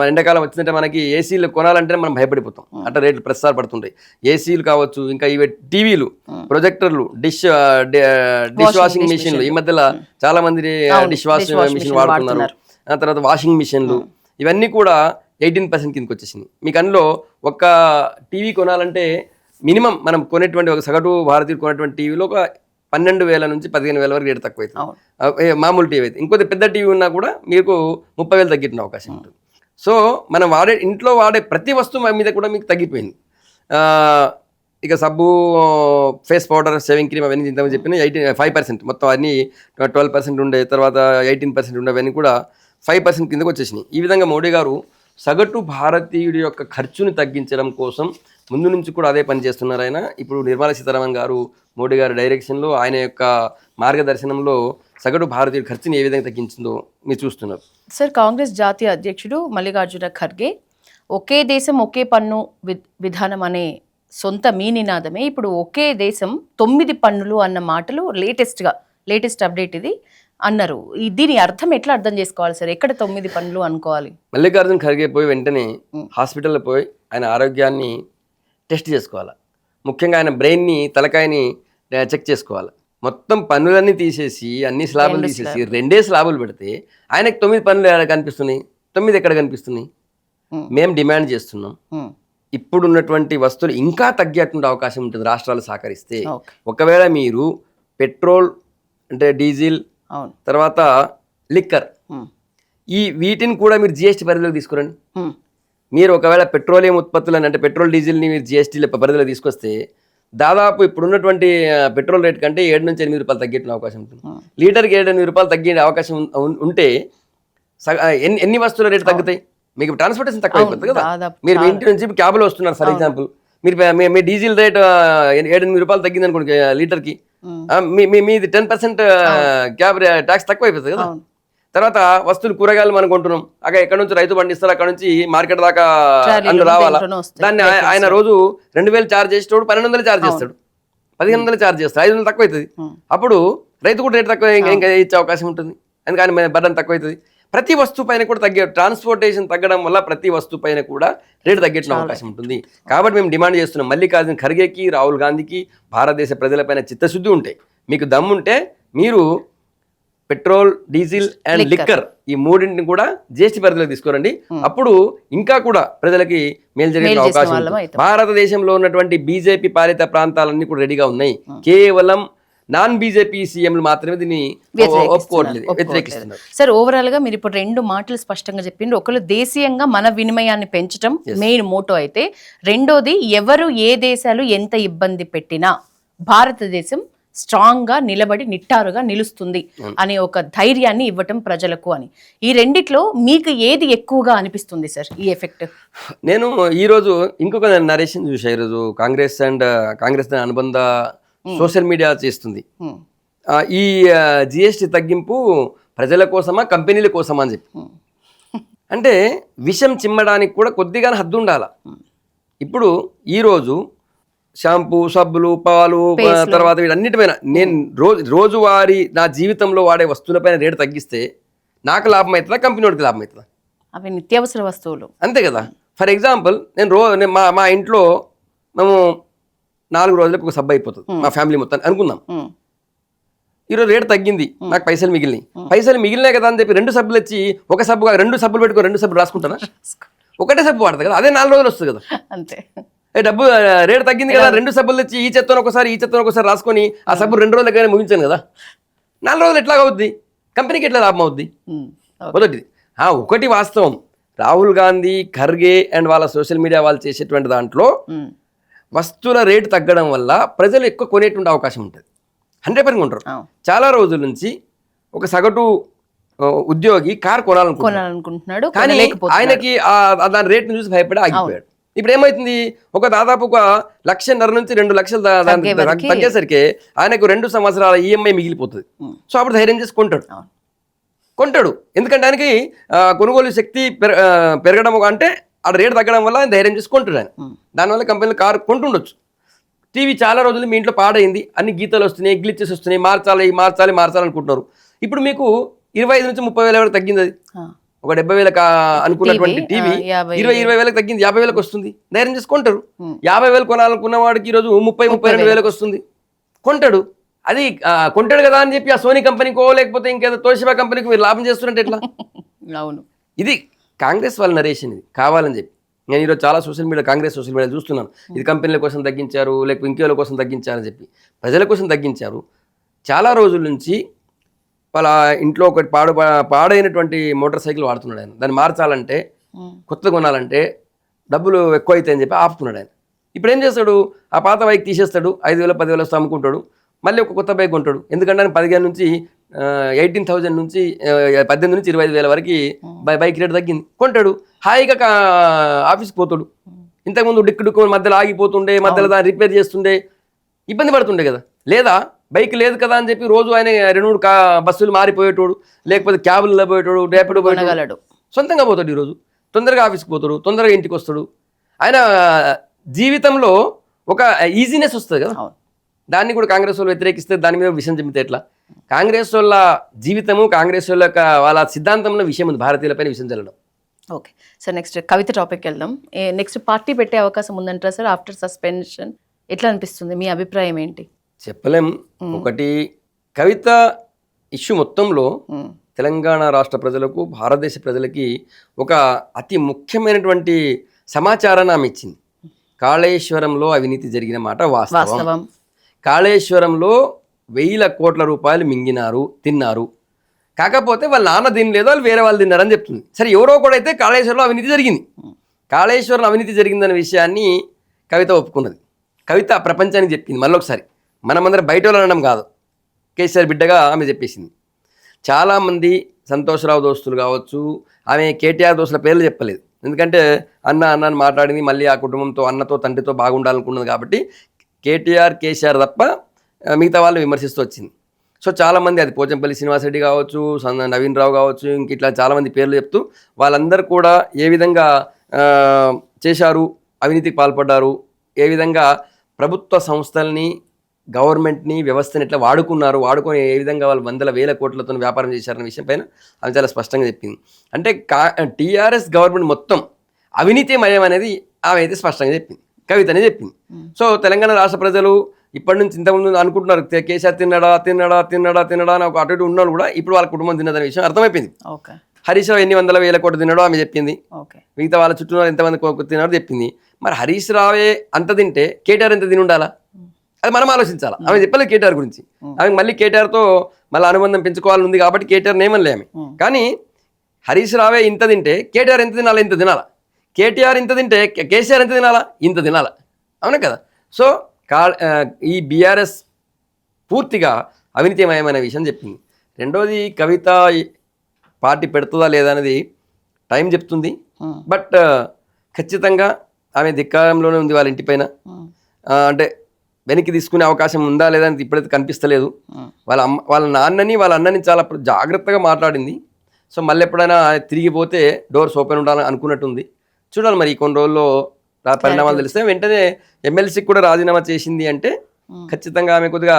ఎండాకాలం వచ్చిందంటే మనకి ఏసీలు కొనాలంటే మనం భయపడిపోతాం, అట్లా రేట్లు ప్రసార పడుతుంటాయి. ఏసీలు కావచ్చు, ఇంకా ఇవి టీవీలు, ప్రొజెక్టర్లు, డిష్ వాషింగ్ మిషన్లు, ఈ మధ్యలో చాలా మంది డిష్ వాషింగ్ మిషన్ వాడుతున్నారు. తర్వాత వాషింగ్ మిషన్లు, ఇవన్నీ కూడా 18% కిందకి వచ్చేసింది. మీకు అందులో ఒక టీవీ కొనాలంటే మినిమం మనం కొనేటువంటి ఒక సగటు భారతీయుడు కొనేటువంటి టీవీలో ఒక 12,000 నుంచి 15,000 వరకు రేటు తక్కువ అవుతుంది, మామూలు టీవీ అయితే. ఇంకొద్ది పెద్ద టీవీ ఉన్నా కూడా మీకు 30,000 తగ్గిన అవకాశం ఉంటుంది. సో మనం ఇంట్లో వాడే ప్రతి వస్తువు మీద కూడా మీకు తగ్గిపోయింది. ఇక సబ్బు, ఫేస్ పౌడర్, షేవింగ్ క్రీమ్, అవన్నీ ఇంతకుముందు చెప్పిన 5% మొత్తం అన్నీ 12% ఉండే, తర్వాత 18% ఉండేవన్నీ కూడా 5% కిందకు వచ్చేసినాయి. ఈ విధంగా మోడీ గారు సగటు భారతీయుడి యొక్క ఖర్చుని తగ్గించడం కోసం ముందు నుంచి కూడా అదే పని చేస్తున్నారు ఆయన. ఇప్పుడు నిర్మలా సీతారామన్ గారు, మోడీ గారి డైరెక్షన్లో, ఆయన యొక్క మార్గదర్శనంలో సగటు భారతీయుడి ఖర్చుని ఏ విధంగా తగ్గించిందో మీరు చూస్తున్నారు. సార్, కాంగ్రెస్ జాతీయ అధ్యక్షుడు మల్లికార్జున ఖర్గే ఒకే దేశం ఒకే పన్ను విధానం అనే సొంత మీ నినాదమే ఇప్పుడు ఒకే దేశం 9 పన్నులు అన్న మాటలు లేటెస్ట్ అప్డేట్ ఇది అన్నారు. దీని అర్థం ఎట్లా అర్థం చేసుకోవాలి సార్? ఎక్కడ 9 పన్నులు అనుకోవాలి? మల్లికార్జున ఖర్గే పోయి వెంటనే హాస్పిటల్లో పోయి ఆయన ఆరోగ్యాన్ని టెస్ట్ చేసుకోవాలి. ముఖ్యంగా ఆయన బ్రెయిన్ని, తలకాయని చెక్ చేసుకోవాలి. మొత్తం పన్నులన్నీ తీసేసి, అన్ని స్లాబులు తీసేసి 2 స్లాబులు పెడితే ఆయనకు 9 పన్నులు ఎక్కడ కనిపిస్తున్నాయి? 9 ఎక్కడ కనిపిస్తున్నాయి? మేము డిమాండ్ చేస్తున్నాం, ఇప్పుడు ఉన్నటువంటి వస్తువులు ఇంకా తగ్గేటువంటి అవకాశం ఉంటుంది రాష్ట్రాలు సహకరిస్తే. ఒకవేళ మీరు పెట్రోల్ అంటే డీజిల్, తర్వాత లిక్కర్, వీటిని కూడా మీరు GST పరిధిలోకి తీసుకురండి. మీరు ఒకవేళ పెట్రోలియం ఉత్పత్తులని అంటే పెట్రోల్, డీజిల్ని మీరు GST పరిధిలో తీసుకొస్తే దాదాపు ఇప్పుడున్నటువంటి పెట్రోల్ రేట్ కంటే 7 నుంచి 8 రూపాయలు తగ్గే అవకాశం ఉంటుంది. లీటర్కి 7-8 రూపాయలు తగ్గే అవకాశం ఉంటే ఎన్ని వస్తువుల రేటు తగ్గుతాయి? మీకు ట్రాన్స్పోర్టేషన్ తక్కువ అయిపోతుంది కదా. మీరు ఇంటి నుంచి క్యాబ్లో వస్తున్నారు, for example, me diesel rate 7-8 రూపాయలు తగ్గింది అనుకోండి లీటర్కి, మీది 10% క్యాబ్ ట్యాక్స్ తక్కువ అయిపోతుంది కదా. తర్వాత వస్తువులు, కూరగాయలు మనం కొంటున్నాం, అక్కడ ఎక్కడ నుంచి రైతు పండిస్తారు, అక్కడ నుంచి మార్కెట్ దాకా అన్ని రావాలా. దాన్ని ఆయన రోజు 2,000 ఛార్జ్ చేసేటోడు 1,200 ఛార్జ్ చేస్తాడు, 1,500 ఛార్జ్ చేస్తాడు, 500 తక్కువ అవుతుంది. అప్పుడు రైతు కూడా రేటు తక్కువ ఇంకా ఇచ్చే అవకాశం ఉంటుంది, ఎందుకని బర్డన్ తక్కువ అవుతుంది. ప్రతి వస్తువు పైన కూడా ట్రాన్స్పోర్టేషన్ తగ్గడం వల్ల ప్రతి వస్తువు పైన కూడా రేటు తగ్గే అవకాశం ఉంటుంది. కాబట్టి మేము డిమాండ్ చేస్తున్నాం, మల్లికార్జున ఖర్గేకి, రాహుల్ గాంధీకి భారతదేశ ప్రజలపైన చిత్తశుద్ధి ఉంటే, మీకు దమ్ముంటే మీరు పెట్రోల్, డీజిల్ అండ్ లిక్కర్ ఈ మూడింటిని కూడా GST పరిధిలో తీసుకురండి. అప్పుడు ఇంకా కూడా ప్రజలకి మేలు జరిగే అవకాశం ఉంది. భారతదేశంలో ఉన్నటువంటి BJP పాలిత ప్రాంతాలన్నీ కూడా రెడీగా ఉన్నాయి. కేవలం నాన్ BJP సీఎంలు మాత్రమే దీన్ని ఒప్పుకోవట్లేదు, వ్యతిరేకిస్తున్నారు. సార్, ఓవరాల్ గా మీరు ఇప్పుడు 2 మాటలు స్పష్టంగా చెప్పిండ్రు. ఒకరు దేశీయంగా మన వినిమయాన్ని పెంచడం మెయిన్ మోటో అయితే, రెండోది ఎవరు ఏ దేశాలు ఎంత ఇబ్బంది పెట్టినా భారతదేశం స్ట్రాంగ్ గా నిలబడి నిట్టారుగా నిలుస్తుంది అనే ఒక ధైర్యాన్ని ఇవ్వటం ప్రజలకు అని. ఈ రెండిట్లో మీకు ఏది ఎక్కువగా అనిపిస్తుంది సార్ ఈ ఎఫెక్ట్? నేను ఈరోజు ఇంకొక నరేషన్ చూసా. ఈరోజు కాంగ్రెస్ అనుబంధ సోషల్ మీడియా చేస్తుంది. ఈ GST తగ్గింపు ప్రజల కోసమా కంపెనీల కోసమా అని చెప్పి. అంటే విషం చిమ్మడానికి కూడా కొద్దిగా హద్దు ఉండాల. ఇప్పుడు ఈరోజు షాంపూ, సబ్బులు, పాలు, తర్వాత వీటన్నిటిపైన నేను రోజువారీ నా జీవితంలో వాడే వస్తువులపైన రేటు తగ్గిస్తే నాకు లాభం అవుతుందా, కంపెనీ వాడికి లాభం అవుతుందా? అవి నిత్యావసర వస్తువులు అంతే కదా. ఫర్ ఎగ్జాంపుల్ నేను మా ఇంట్లో మేము 4 రోజులకు ఒక సబ్బు అయిపోతుంది మా ఫ్యామిలీ మొత్తం అనుకుందాం. ఈరోజు రేటు తగ్గింది, నాకు పైసలు మిగిలినాయి కదా అని చెప్పి 2 సబ్బులు వచ్చి ఒక సబ్బు 2 సబ్బులు పెట్టుకో 2 సబ్బులు రాసుకుంటానా? ఒకటే సబ్బు వాడతా కదా, అదే 4 రోజులు వస్తుంది కదా. అంతే. డబ్బు రేటు తగ్గింది కదా, 2 సబ్బులు తెచ్చి ఈ చెత్తను ఒకసారి రాసుకొని ఆ సబ్బు 2 రోజులకైనా ముగించాను కదా. 4 రోజులు ఎట్లా అవుద్ది, కంపెనీకి ఎట్లా లాభం అవుద్ది? మొదటిది. ఒకటి వాస్తవం, రాహుల్ గాంధీ, ఖర్గే అండ్ వాళ్ళ సోషల్ మీడియా వాళ్ళు చేసేటువంటి దాంట్లో వస్తువుల రేటు తగ్గడం వల్ల ప్రజలు ఎక్కువ కొనేటువంటి అవకాశం ఉంటుంది. 100% ఉంటారు. చాలా రోజుల నుంచి ఒక సగటు ఉద్యోగి కార్ కొనాలనుకుంటున్నాడు, కానీ ఆయనకి దాని రేట్ని చూసి భయపడి ఆగిపోయాడు. ఇప్పుడు ఏమవుతుంది, దాదాపు 1.5 లక్షల నుంచి 2 లక్షలు తగ్గేసరికి ఆయనకు 2 సంవత్సరాల ఈఎంఐ మిగిలిపోతుంది. సో అప్పుడు ధైర్యం చేసి కొంటాడు. ఎందుకంటే ఆయనకి కొనుగోలు శక్తి పెరగడం అంటే ఆ రేటు తగ్గడం వల్ల ఆయన ధైర్యం చేసి కొంటాడు. ఆయన దానివల్ల కంపెనీలు కారు కొంటుండొచ్చు. టీవీ చాలా రోజులు మీ ఇంట్లో పాడైంది, అన్ని గీతలు వస్తున్నాయి, గ్లిచెస్ వస్తున్నాయి, మార్చాలి అనుకుంటున్నారు. ఇప్పుడు మీకు 25 నుంచి 30 వేల వరకు తగ్గింది. అది ఒక 70,000 అనుకున్నటువంటి టీవీ 20 వేలకు తగ్గింది, 50 వేలకు వస్తుంది. ధైర్యం చేసుకుంటారు. 50 వేలు కొనాలనుకున్న వాడికి ఈరోజు 30-32 వేలకు వస్తుంది, కొంటాడు. అది కొంటాడు కదా అని చెప్పి ఆ సోనీ కంపెనీకో లేకపోతే ఇంకేదో తోషిబా కంపెనీకి మీరు లాభం చేస్తున్నట్టు ఎట్లా? అవును, ఇది కాంగ్రెస్ వాళ్ళ నరేషన్. ఇది కావాలని చెప్పి నేను ఈరోజు చాలా కాంగ్రెస్ సోషల్ మీడియా చూస్తున్నాను. ఇది కంపెనీల కోసం తగ్గించారు, లేకపోతే ఇంకేళ్ళ కోసం తగ్గించారని చెప్పి. ప్రజల కోసం తగ్గించారు. చాలా రోజుల నుంచి వాళ్ళ ఇంట్లో ఒకటి పాడైనటువంటి మోటార్ సైకిల్ వాడుతున్నాడు ఆయన. దాన్ని మార్చాలంటే, కొత్త కొనాలంటే డబ్బులు ఎక్కువ అవుతాయి అని చెప్పి ఆపుతున్నాడు ఆయన. ఇప్పుడు ఏం చేస్తాడు, ఆ పాత బైక్ తీసేస్తాడు, 5,000 10,000 వస్తే అమ్ముకుంటాడు, మళ్ళీ ఒక కొత్త బైక్ కొంటాడు. ఎందుకంటే ఆయన 15 నుంచి 18,000 నుంచి 18 నుంచి 25,000 వరకు బైక్ రేట్ తగ్గింది, కొంటాడు. హాయిగా ఆఫీస్కి పోతాడు. ఇంతకుముందు డిక్కు మధ్యలో ఆగిపోతుండే, మధ్యలో దాన్ని రిపేర్ చేస్తుండే, ఇబ్బంది పడుతుండే కదా. లేదా బైక్ లేదు కదా అని చెప్పి రోజు ఆయన 2-3 బస్సులు మారిపోయేటోడు, లేకపోతే క్యాబుల్లో పోయేటోడు, ర్యాపిడో పోయేటోడు, సొంతంగా పోతాడు. ఈరోజు తొందరగా ఆఫీస్కి పోతాడు, తొందరగా ఇంటికి వస్తాడు. ఆయన జీవితంలో ఒక ఈజీనెస్ వస్తుంది కదా. దాన్ని కూడా కాంగ్రెస్ వాళ్ళు వ్యతిరేకిస్తే దాని మీద విషయం చెబితే ఎట్లా? కాంగ్రెస్ వాళ్ళ జీవితము, కాంగ్రెస్ వాళ్ళ వాళ్ళ సిద్ధాంతంలో విషయం ఉంది, భారతీయులపైన విషయం చల్లడం. ఓకే సార్, నెక్స్ట్ కవిత టాపిక్ వెళ్దాం. నెక్స్ట్ పార్టీ పెట్టే అవకాశం ఉందంటారా సార్ ఆఫ్టర్ సస్పెన్షన్? ఎట్లా అనిపిస్తుంది, మీ అభిప్రాయం ఏంటి? చెప్పలేం. ఒకటి, కవిత ఇష్యూ మొత్తంలో తెలంగాణ రాష్ట్ర ప్రజలకు, భారతదేశ ప్రజలకి ఒక అతి ముఖ్యమైనటువంటి సమాచారాన్ని ఆమె ఇచ్చింది. కాళేశ్వరంలో అవినీతి జరిగిన మాట వాస్తవం. కాళేశ్వరంలో 1,000 కోట్ల రూపాయలు మింగినారు, తిన్నారు. కాకపోతే వాళ్ళ నాన్న తినలేదు, వాళ్ళు వేరే వాళ్ళు తిన్నారని చెప్తుంది. సరే, ఎవరో కూడా అయితే కాళేశ్వరంలో అవినీతి జరిగింది. కాళేశ్వరం అవినీతి జరిగిందనే విషయాన్ని కవిత ఒప్పుకున్నది. కవిత ప్రపంచానికి చెప్పింది. మళ్ళొకసారి మనమందరం బయట వాళ్ళు అనడం కాదు, కేసీఆర్ బిడ్డగా ఆమె చెప్పేసింది. చాలామంది సంతోషరావు దోస్తులు కావచ్చు, ఆమె కేటీఆర్ దోస్తుల పేర్లు చెప్పలేదు. ఎందుకంటే అన్న మాట్లాడింది, మళ్ళీ ఆ కుటుంబంతో, అన్నతో, తండ్రితో బాగుండాలనుకున్నది కాబట్టి కేటీఆర్, కేసీఆర్ తప్ప మిగతా వాళ్ళు విమర్శిస్తూ వచ్చింది. సో చాలామంది, అది పోచంపల్లి శ్రీనివాసరెడ్డి కావచ్చు, నవీన్ రావు కావచ్చు, ఇంక ఇట్లా చాలామంది పేర్లు చెప్తూ వాళ్ళందరూ కూడా ఏ విధంగా చేశారు, అవినీతికి పాల్పడ్డారు, ఏ విధంగా ప్రభుత్వ సంస్థల్ని, గవర్నమెంట్ని, వ్యవస్థని ఎట్లా వాడుకొని ఏ విధంగా వాళ్ళు 100,000 కోట్లతో వ్యాపారం చేశారన్న విషయం పైన ఆమె చాలా స్పష్టంగా చెప్పింది. అంటే టీఆర్ఎస్ గవర్నమెంట్ మొత్తం అవినీతిమయం అనేది ఆమె అయితే స్పష్టంగా చెప్పింది, కవితనే చెప్పింది. సో తెలంగాణ రాష్ట్ర ప్రజలు ఇప్పటి నుంచి ఇంతకుముందు అనుకుంటున్నారు కేసీఆర్ తిన్నాడా అని ఒక అటు ఉన్నాడు కూడా, ఇప్పుడు వాళ్ళ కుటుంబం తిన్నదనే విషయం అర్థమైపోయింది. హరీష్ రావు ఎన్ని 100,000 కోట్లు తిన్నాడో ఆమె చెప్పింది. మిగతా వాళ్ళ చుట్టూ ఎంతమంది తిన్నాడో చెప్పింది. మరి హరీష్ రావే అంత తింటే కేటీఆర్ ఎంత తిని ఉండాలా? అది మనం ఆలోచించాలా. ఆమె చెప్పలేదు కేటీఆర్ గురించి. ఆమె మళ్ళీ కేటీఆర్తో మళ్ళీ అనుబంధం పెంచుకోవాలని ఉంది కాబట్టి కేటీఆర్ నేమలే ఆమె. కానీ హరీష్ రావే ఇంత తింటే కేటీఆర్ ఎంత తినాలా? ఇంత తినాలా. కేటీఆర్ ఇంత తింటే కేసీఆర్ ఎంత తినాలా? ఇంత తినాలా. అవునా కదా? సో ఈ బీఆర్ఎస్ పూర్తిగా అవినీతిమయమైన విషయం చెప్పింది. రెండోది, కవిత పార్టీ పెడుతుందా లేదా అనేది టైం చెప్తుంది. బట్ ఖచ్చితంగా ఆమె ధిక్కారంలోనే ఉంది వాళ్ళ ఇంటిపైన. అంటే వెనక్కి తీసుకునే అవకాశం ఉందా లేదా అని ఇప్పుడైతే కనిపిస్తలేదు. వాళ్ళ నాన్నని వాళ్ళ అన్నని చాలా జాగ్రత్తగా మాట్లాడింది. సో మళ్ళీ ఎప్పుడైనా తిరిగిపోతే డోర్స్ ఓపెన్ ఉండాలని అనుకున్నట్టుంది. చూడాలి మరి కొన్ని రోజుల్లో పరిణామాలు తెలిస్తే. వెంటనే ఎమ్మెల్సీకి కూడా రాజీనామా చేసింది అంటే ఖచ్చితంగా ఆమె కొద్దిగా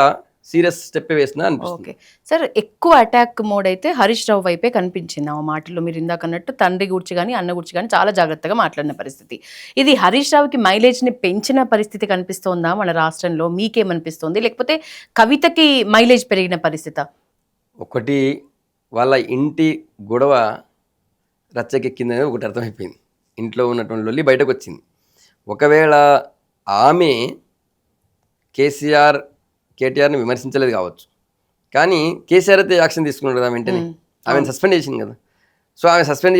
సీరియస్ స్టెప్ వేసిన అనిపిస్తుంది. ఓకే సార్, ఎక్కువ అటాక్ మోడ్ అయితే హరీష్ రావు వైపే కనిపించింది ఆ మాటల్లో. మీరు ఇందాక అన్నట్టు తండ్రి గురించి కానీ అన్న గురించి కానీ చాలా జాగ్రత్తగా మాట్లాడిన పరిస్థితి. ఇది హరీష్ రావుకి మైలేజ్ని పెంచిన పరిస్థితి కనిపిస్తోందా మన రాష్ట్రంలో? మీకేమనిపిస్తోంది? లేకపోతే కవితకి మైలేజ్ పెరిగిన పరిస్థితి? ఒకటి, వాళ్ళ ఇంటి గొడవ రచ్చకెక్కిందని ఒకటి అర్థమైపోయింది. ఇంట్లో ఉన్నటువంటి లొల్లి బయటకు వచ్చింది. ఒకవేళ ఆమె కేటీఆర్ని విమర్శించలేదు కావచ్చు, కానీ కేసీఆర్ అయితే యాక్షన్ తీసుకున్నాడు కదా వెంటనే. ఆమెను సస్పెండ్ చేసింది కదా. సో ఆమె సస్పెండ్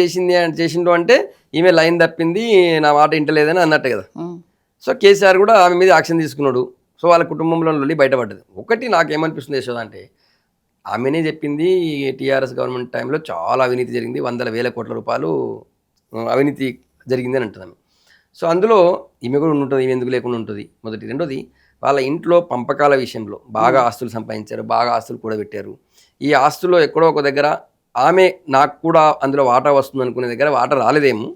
చేసిండు అంటే ఈమె లైన్ తప్పింది, నా మాట ఇంటలేదని అన్నట్టు కదా. సో కేసీఆర్ కూడా ఆమె మీద యాక్షన్ తీసుకున్నాడు. సో వాళ్ళ కుటుంబంలో లొల్లి బయటపడ్డది. ఒకటి నాకేమనిపిస్తుంది యశోద అంటే, ఆమెనే చెప్పింది టీఆర్ఎస్ గవర్నమెంట్ టైంలో చాలా అవినీతి జరిగింది, 100,000 కోట్ల రూపాయలు అవినీతి జరిగింది అని అంటున్నాను. సో అందులో ఈమె కూడా ఉంటుంది, ఈమె ఎందుకు లేకుండా ఉంటుంది మొదటి. రెండోది, వాళ్ళ ఇంట్లో పంపకాల విషయంలో బాగా ఆస్తులు సంపాదించారు, బాగా ఆస్తులు కూడబెట్టారు. ఈ ఆస్తుల్లో ఎక్కడో ఒక దగ్గర ఆమె నాకు కూడా అందులో వాటా వస్తుంది అనుకునే దగ్గర వాటా రాలేదేమో,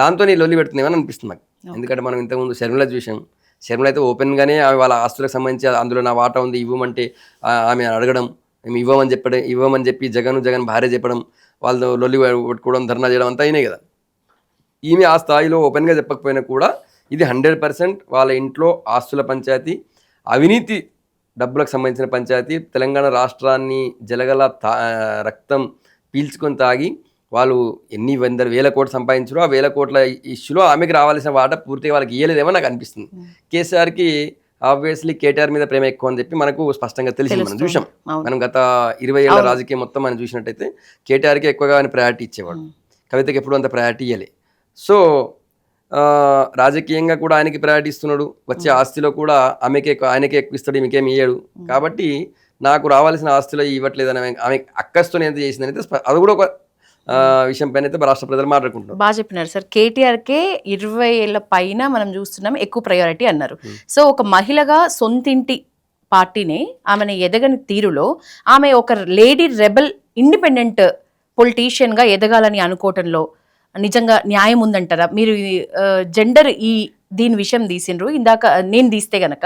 దాంతో నీ లొల్లి పెడుతుందేమని అనిపిస్తుంది నాకు. ఎందుకంటే మనం ఇంతకుముందు షర్మిల చూసాం. షర్మిల అయితే ఓపెన్గానే ఆమె వాళ్ళ ఆస్తులకు సంబంధించి అందులో నా వాటా ఉంది ఇవ్వమంటే ఆమె అడగడం, మేము ఇవ్వమని చెప్పి జగన్ భార్య చెప్పడం, వాళ్ళు లొల్లి పెట్టుకోవడం, ధర్నా చేయడం అంతా అయినాయి కదా. ఈమె ఆ స్థాయిలో ఓపెన్గా చెప్పకపోయినా కూడా ఇది 100% వాళ్ళ ఇంట్లో ఆస్తుల పంచాయతీ, అవినీతి డబ్బులకు సంబంధించిన పంచాయతీ. తెలంగాణ రాష్ట్రాన్ని జలగల రక్తం పీల్చుకొని తాగి వాళ్ళు ఎన్ని 100,000 కోట్లు సంపాదించారో ఆ 1,000 కోట్ల ఇష్యూలో ఆమెకి రావాల్సిన వాటా పూర్తిగా వాళ్ళకి ఇయ్యలేదేమో నాకు అనిపిస్తుంది. కేసీఆర్కి ఆబ్వియస్లీ కేటీఆర్ మీద ప్రేమ ఎక్కువ అని చెప్పి మనకు స్పష్టంగా తెలిసింది. మనం చూసాం, మనం గత 20 ఏళ్ల రాజకీయం మొత్తం మనం చూసినట్టయితే కేటీఆర్కి ఎక్కువగా ఆయన ప్రయారిటీ ఇచ్చేవాడు, కవితకి ఎప్పుడు అంత ప్రయారిటీ ఇవ్వలే. సో రాజకీయంగా కూడా ఆయనకి ప్రయారిటీ ఇస్తున్నాడు, వచ్చే ఆస్తిలో కూడా ఆయనకే ఎక్కువ ఇస్తాడు, ఈమెకేమి ఇయ్యాడు. కాబట్టి నాకు రావాల్సిన ఆస్తిలో ఇవ్వట్లేదని ఆమె అక్కస్తోనే ఎంత చేసిందని అయితే అది కూడా ఒక విషయం పైన అయితే రాష్ట్ర ప్రజలు మాట్లాడుకుంటున్నారు. బాగా చెప్పినారు సార్. కేటీఆర్కే 20 ఏళ్ల పైన మనం చూస్తున్నాం ఎక్కువ ప్రయారిటీ అన్నారు. సో ఒక మహిళగా సొంతింటి పార్టీని ఆమెను ఎదగని తీరులో ఆమె ఒక లేడీ రెబల్ ఇండిపెండెంట్ పొలిటీషియన్గా ఎదగాలని అనుకోవటంలో నిజంగా న్యాయం ఉందంటారా? మీరు జెండర్ దీని విషయం తీసిండ్రు, ఇందాక నేను తీస్తే గనక